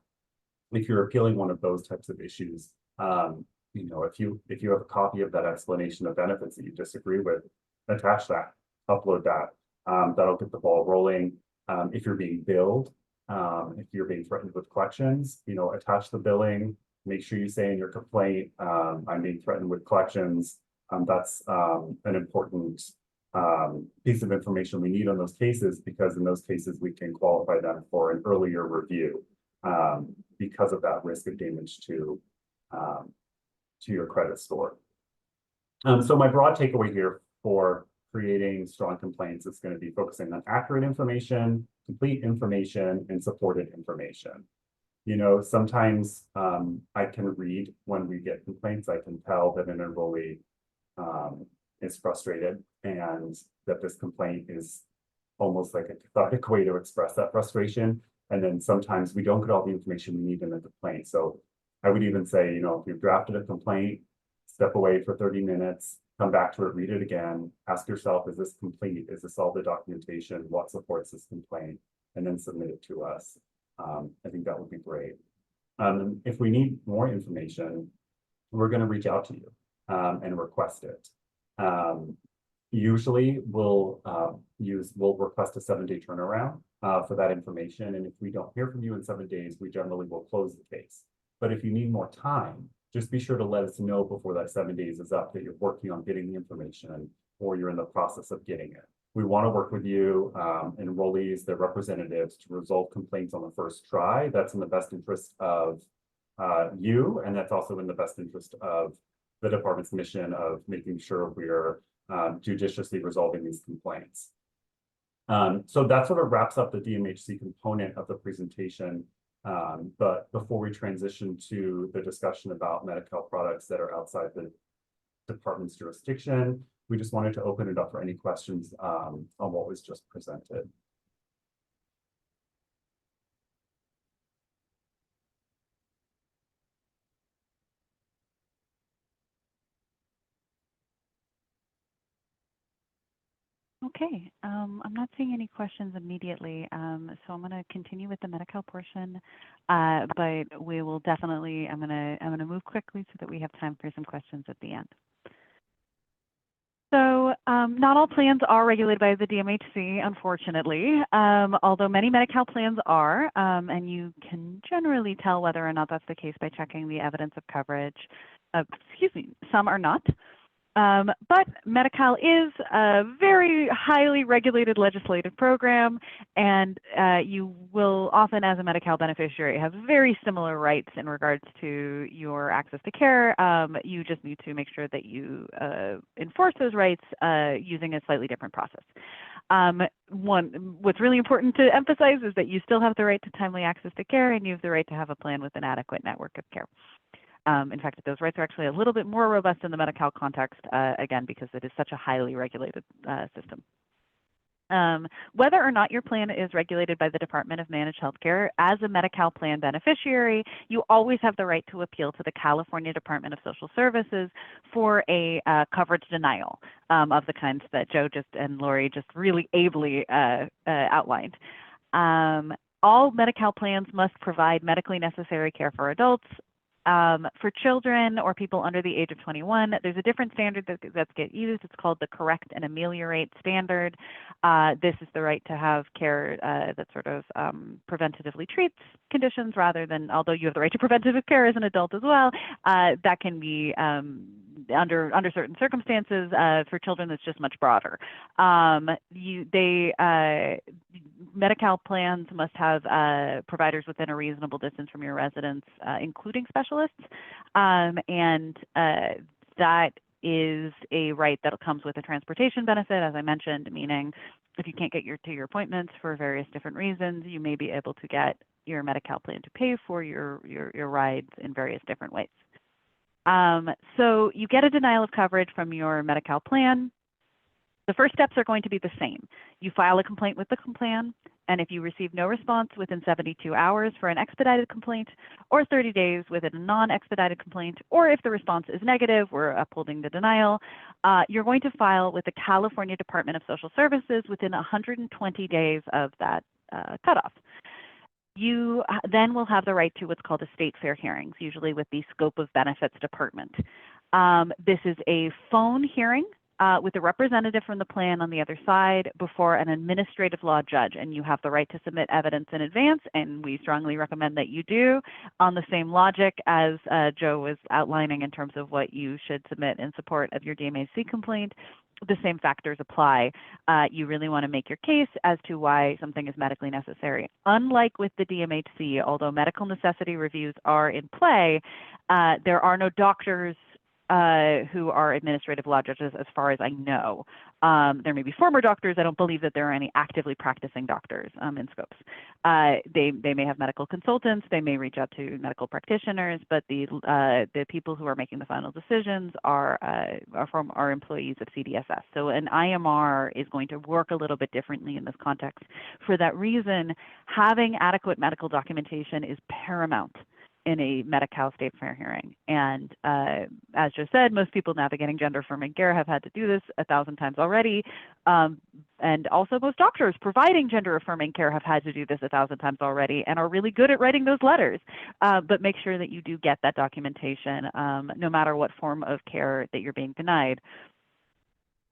If you're appealing one of those types of issues, if you have a copy of that explanation of benefits that you disagree with, attach that, upload that. That'll get the ball rolling. If you're being billed, if you're being threatened with collections, attach the billing. Make sure you say in your complaint, I'm being threatened with collections. That's an important piece of information we need on those cases, because in those cases we can qualify them for an earlier review because of that risk of damage to your credit score. So my broad takeaway here for creating strong complaints is going to be focusing on accurate information, complete information, and supported information. Sometimes I can read when we get complaints, I can tell that an enrollee is frustrated and that this complaint is almost like a cathartic way to express that frustration. And then sometimes we don't get all the information we need in the complaint. So I would even say, if you've drafted a complaint, step away for 30 minutes, come back to it, read it again, ask yourself, is this complete? Is this all the documentation? What supports this complaint? And then submit it to us. I think that would be great. If we need more information, we're going to reach out to you and request it. Usually we'll request a 7-day turnaround for that information. And if we don't hear from you in 7 days, we generally will close the case. But if you need more time, just be sure to let us know before that 7 days is up that you're working on getting the information or you're in the process of getting it. We want to work with you, enrollees, their representatives, to resolve complaints on the first try. That's in the best interest of you, and that's also in the best interest of the department's mission of making sure we're judiciously resolving these complaints. So that sort of wraps up the DMHC component of the presentation. But before we transition to the discussion about Medi-Cal products that are outside the department's jurisdiction, we just wanted to open it up for any questions on what was just presented. Okay, I'm not seeing any questions immediately, so I'm going to continue with the Medi-Cal portion, but we will definitely, I'm going to move quickly so that we have time for some questions at the end. So not all plans are regulated by the DMHC, unfortunately, although many Medi-Cal plans are, and you can generally tell whether or not that's the case by checking the evidence of coverage. Excuse me, some are not. But Medi-Cal is a very highly regulated legislative program, and you will often, as a Medi-Cal beneficiary, have very similar rights in regards to your access to care. You just need to make sure that you enforce those rights using a slightly different process. What's really important to emphasize is that you still have the right to timely access to care, and you have the right to have a plan with an adequate network of care. In fact, those rights are actually a little bit more robust in the Medi-Cal context, again, because it is such a highly regulated system. Whether or not your plan is regulated by the Department of Managed Healthcare, as a Medi-Cal plan beneficiary, you always have the right to appeal to the California Department of Social Services for a coverage denial of the kinds that Joe and Lori just really ably outlined. All Medi-Cal plans must provide medically necessary care for adults. For children or people under the age of 21, there's a different standard that's get used. It's called the correct and ameliorate standard. This is the right to have care that sort of preventatively treats conditions rather than, although you have the right to preventative care as an adult as well, that can be under certain circumstances. For children, that's just much broader. Medi-Cal plans must have providers within a reasonable distance from your residence, including specialists, and that is a right that comes with a transportation benefit, as I mentioned, meaning if you can't get to your appointments for various different reasons, you may be able to get your Medi-Cal plan to pay for your rides in various different ways. So you get a denial of coverage from your Medi-Cal plan. The first steps are going to be the same. You file a complaint with the plan, and if you receive no response within 72 hours for an expedited complaint, or 30 days within a non-expedited complaint, or if the response is negative, we're upholding the denial, you're going to file with the California Department of Social Services within 120 days of that cutoff. You then will have the right to what's called a state fair hearings, usually with the Scope of Benefits Department. This is a phone hearing with a representative from the plan on the other side before an administrative law judge, and you have the right to submit evidence in advance, and we strongly recommend that you do, on the same logic as Joe was outlining in terms of what you should submit in support of your DMHC complaint. The same factors apply. You really want to make your case as to why something is medically necessary. Unlike with the DMHC, although medical necessity reviews are in play, there are no doctors who are administrative law judges, as far as I know. There may be former doctors. I don't believe that there are any actively practicing doctors in scopes. They may have medical consultants. They may reach out to medical practitioners, but the people who are making the final decisions are employees of CDSS. So an IMR is going to work a little bit differently in this context. For that reason, having adequate medical documentation is paramount in a Medi-Cal state fair hearing. And as just said, most people navigating gender-affirming care have had to do this 1,000 times already. And also most doctors providing gender-affirming care have had to do this 1,000 times already and are really good at writing those letters. But make sure that you do get that documentation, no matter what form of care that you're being denied.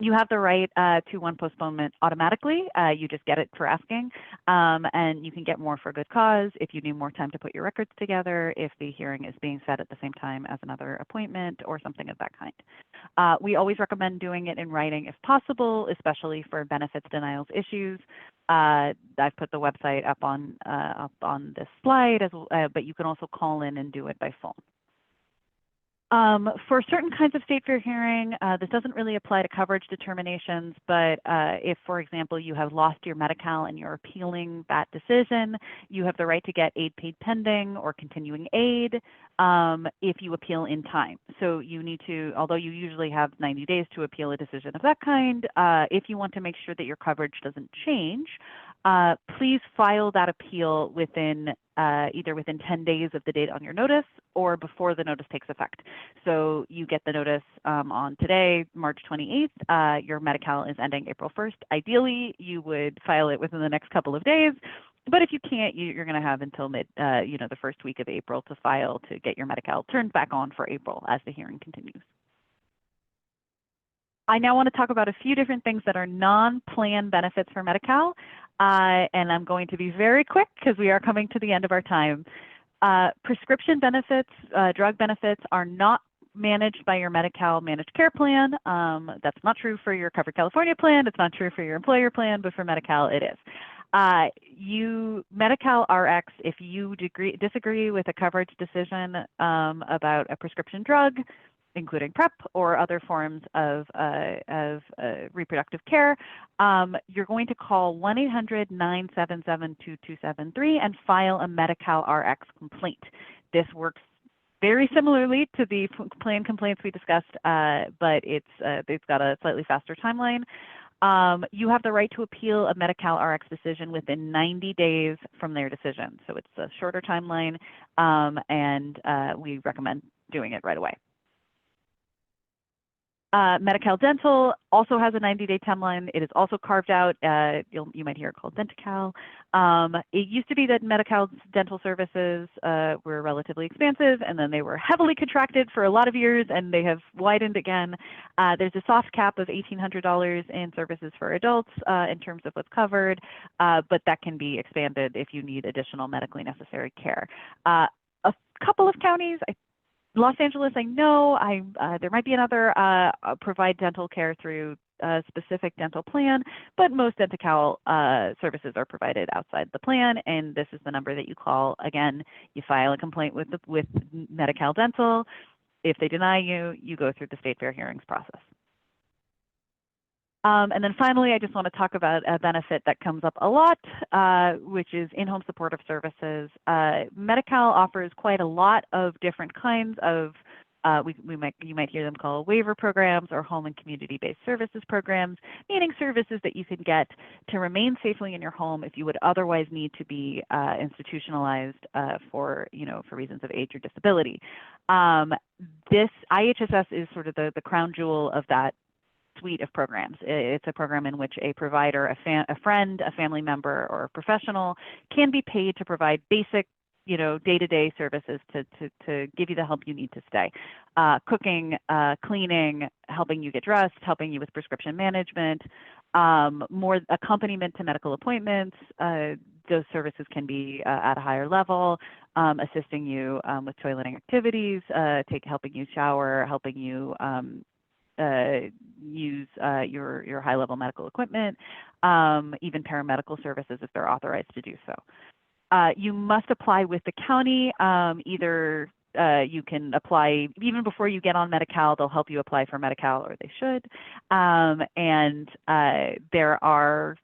You have the right to one postponement automatically. You just get it for asking, and you can get more for good cause if you need more time to put your records together, if the hearing is being set at the same time as another appointment or something of that kind. We always recommend doing it in writing if possible, especially for benefits denials issues. I've put the website up on this slide, but you can also call in and do it by phone. For certain kinds of state fair hearing, this doesn't really apply to coverage determinations, but if, for example, you have lost your Medi-Cal and you're appealing that decision, you have the right to get aid paid pending or continuing aid if you appeal in time. So you need to, although you usually have 90 days to appeal a decision of that kind, if you want to make sure that your coverage doesn't change, please file that appeal within either within 10 days of the date on your notice or before the notice takes effect. So you get the notice on today, March 28th. Your Medi-Cal is ending April 1st. Ideally, you would file it within the next couple of days. But if you can't, you're going to have until the first week of April to file to get your Medi-Cal turned back on for April as the hearing continues. I now want to talk about a few different things that are non-plan benefits for Medi-Cal, and I'm going to be very quick because we are coming to the end of our time. Prescription benefits, drug benefits are not managed by your Medi-Cal managed care plan. That's not true for your Covered California plan. It's not true for your employer plan, but for Medi-Cal it is. Medi-Cal RX, if you disagree with a coverage decision about a prescription drug, including PrEP or other forms of reproductive care, you're going to call 1-800-977-2273 and file a Medi-Cal RX complaint. This works very similarly to the plan complaints we discussed, but it's got a slightly faster timeline. You have the right to appeal a Medi-Cal RX decision within 90 days from their decision. So it's a shorter timeline, and we recommend doing it right away. Medi-Cal Dental also has a 90-day timeline. It is also carved out. You might hear it called Dinkelspiel. It used to be that Medi-Cal's dental services were relatively expansive, and then they were heavily contracted for a lot of years, and they have widened again. There's a soft cap of $1,800 in services for adults in terms of what's covered, but that can be expanded if you need additional medically necessary care. A couple of counties, Los Angeles, I know, there might be another provide dental care through a specific dental plan, but most Medi-Cal services are provided outside the plan, and this is the number that you call. Again, you file a complaint with Medi-Cal Dental. If they deny you, you go through the state fair hearings process. And then finally, I just want to talk about a benefit that comes up a lot, which is in-home supportive services. Medi-Cal offers quite a lot of different kinds of, you might hear them called waiver programs or home and community-based services programs, meaning services that you can get to remain safely in your home if you would otherwise need to be institutionalized for reasons of age or disability. This IHSS is sort of the crown jewel of that suite of programs. It's a program in which a provider, a friend, a family member, or a professional can be paid to provide basic, day-to-day services to give you the help you need to stay. Cooking, cleaning, helping you get dressed, helping you with prescription management, more accompaniment to medical appointments. Those services can be at a higher level, assisting you with toileting activities, helping you shower, helping you use your high-level medical equipment, even paramedical services if they're authorized to do so. You must apply with the county. Either you can apply even before you get on Medi-Cal. They'll help you apply for Medi-Cal, or they should. And there are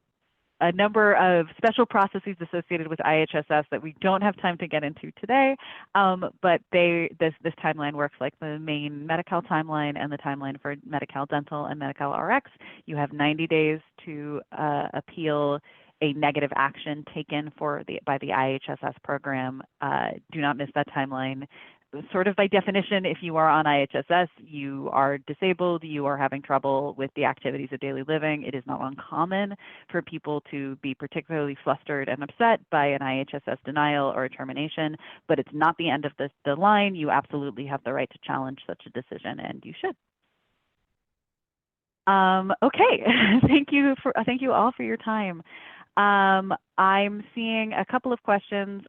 a number of special processes associated with IHSS that we don't have time to get into today, but this timeline works like the main Medi-Cal timeline and the timeline for Medi-Cal Dental and Medi-Cal RX. You have 90 days to appeal a negative action taken by the IHSS program. Do not miss that timeline. Sort of by definition, if you are on IHSS, you are disabled, you are having trouble with the activities of daily living. It is not uncommon for people to be particularly flustered and upset by an IHSS denial or a termination, but it's not the end of the line. You absolutely have the right to challenge such a decision, and you should. Okay, thank you all for your time. I'm seeing a couple of questions.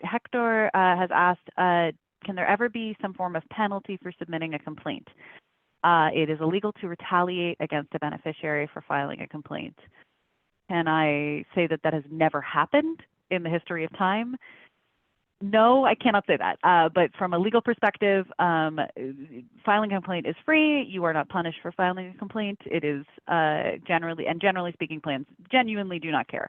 Hector has asked, can there ever be some form of penalty for submitting a complaint? It is illegal to retaliate against a beneficiary for filing a complaint. Can I say that has never happened in the history of time? No, I cannot say that. But from a legal perspective, filing a complaint is free. You are not punished for filing a complaint. It is generally speaking, plans genuinely do not care.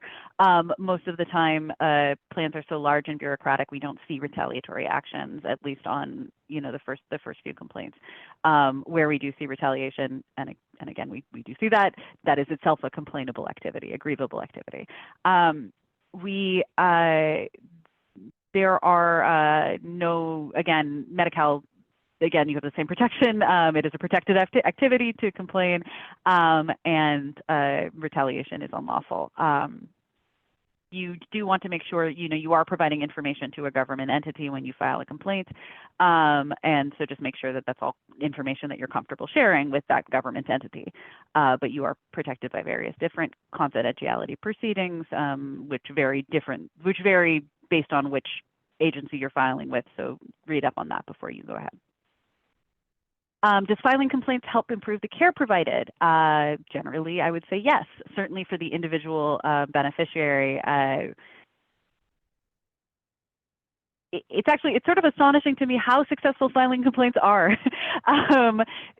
Most of the time, plans are so large and bureaucratic, we don't see retaliatory actions, at least on the first few complaints. Where we do see retaliation, and and again, we do see that is itself a complainable activity, a grievable activity. There are no, again, Medi-Cal, again, you have the same protection. It is a protected activity to complain, and retaliation is unlawful. You do want to make sure you are providing information to a government entity when you file a complaint, and so just make sure that that's all information that you're comfortable sharing with that government entity. But you are protected by various different confidentiality proceedings, which vary based on which agency you're filing with. So read up on that before you go ahead. Does filing complaints help improve the care provided? Generally, I would say yes. Certainly for the individual beneficiary. It's sort of astonishing to me how successful filing complaints are.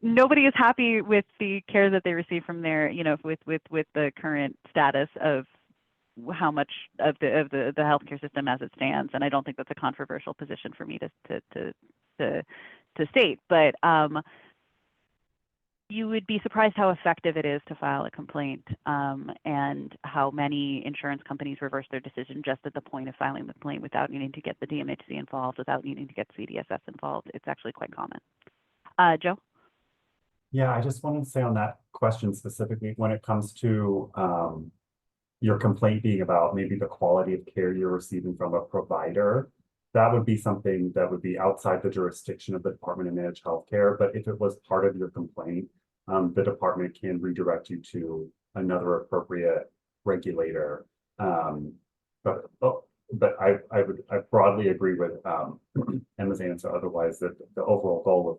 Nobody is happy with the care that they receive from their, with the current status of how much of the healthcare system as it stands, and I don't think that's a controversial position for me to state, but you would be surprised how effective it is to file a complaint, and how many insurance companies reverse their decision just at the point of filing the complaint without needing to get the DMHC involved, without needing to get CDSS involved. It's actually quite common. Joe? Yeah, I just wanted to say on that question specifically, when it comes to your complaint being about maybe the quality of care you're receiving from a provider, that would be something that would be outside the jurisdiction of the Department of Managed Healthcare. But if it was part of your complaint, the department can redirect you to another appropriate regulator. But I broadly agree with Emma's answer. Otherwise, that the overall goal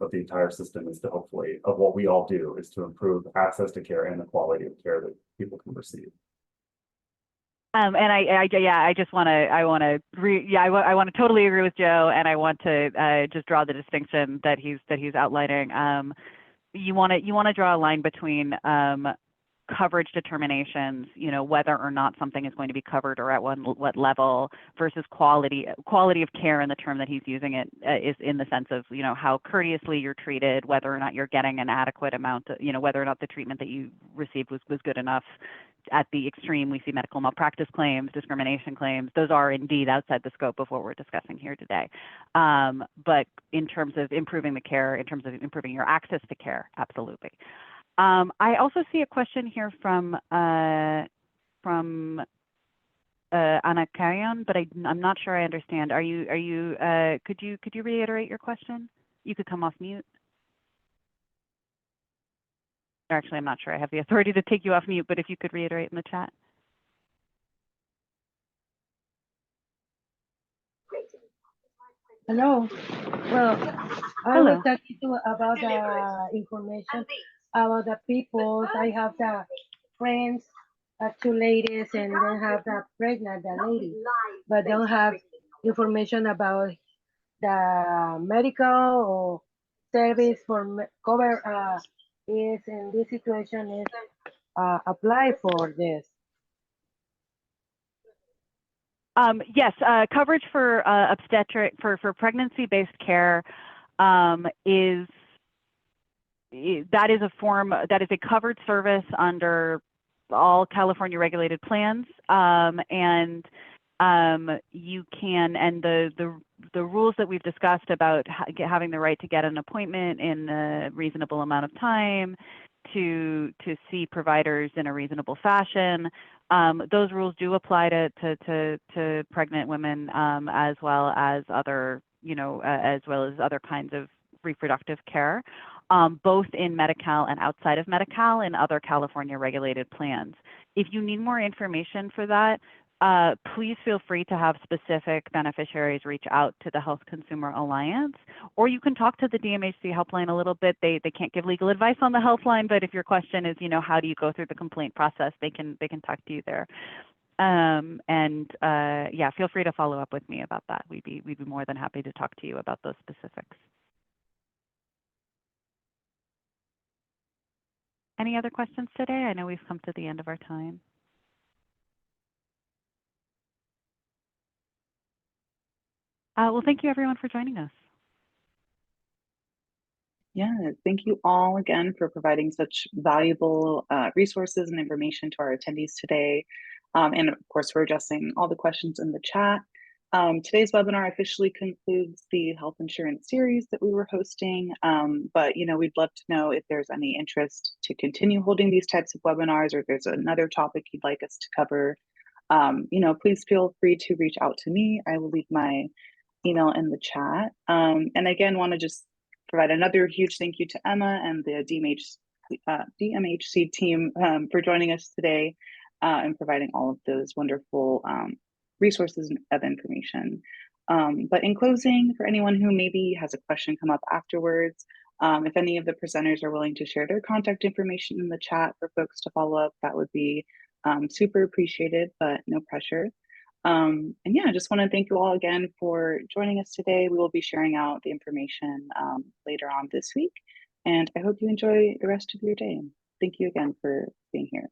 of the entire system is to hopefully, of what we all do, is to improve access to care and the quality of care that people can receive. And I want to totally agree with Joe, and I want to just draw the distinction that he's outlining. You want to draw a line between coverage determinations, whether or not something is going to be covered or at what level, versus quality of care. And the term that he's using it is in the sense of how courteously you're treated, whether or not you're getting an adequate amount, whether or not the treatment that you received was good enough. At the extreme, we see medical malpractice claims, discrimination claims. Those are indeed outside the scope of what we're discussing here today. But in terms of improving the care, in terms of improving your access to care, absolutely. I also see a question here from Anna Carrion, but I'm not sure I understand. Could you reiterate your question? You could come off mute. Actually, I'm not sure I have the authority to take you off mute, but if you could reiterate in the chat. Hello. Well, I Hello. was talking about the information about the people. I have the friends, two ladies, and then have the pregnant lady, but don't have information about the medical or service for cover is in this situation is apply for this. Yes, coverage for obstetric for pregnancy-based care is a covered service under all California regulated plans, and you can, and the rules that we've discussed about having the right to get an appointment in a reasonable amount of time, to see providers in a reasonable fashion. Those rules do apply to pregnant women, as well as other other kinds of reproductive care, both in Medi-Cal and outside of Medi-Cal and other California regulated plans. If you need more information for that, please feel free to have specific beneficiaries reach out to the Health Consumer Alliance, or you can talk to the DMHC helpline a little bit. They can't give legal advice on the helpline, but if your question is, how do you go through the complaint process, they can talk to you there. Yeah, feel free to follow up with me about that. We'd be more than happy to talk to you about those specifics. Any other questions today? I know we've come to the end of our time. Well, thank you everyone for joining us. Yeah, thank you all again for providing such valuable resources and information to our attendees today. And of course, for addressing all the questions in the chat. Today's webinar officially concludes the health insurance series that we were hosting. But we'd love to know if there's any interest to continue holding these types of webinars, or if there's another topic you'd like us to cover. Please feel free to reach out to me. I will leave my email in the chat. And again, want to just provide another huge thank you to Emma and the DMHC team for joining us today and providing all of those wonderful resources of information. But in closing, for anyone who maybe has a question come up afterwards, if any of the presenters are willing to share their contact information in the chat for folks to follow up, that would be super appreciated, but no pressure. And yeah, I just want to thank you all again for joining us today. We will be sharing out the information later on this week, and I hope you enjoy the rest of your day. Thank you again for being here.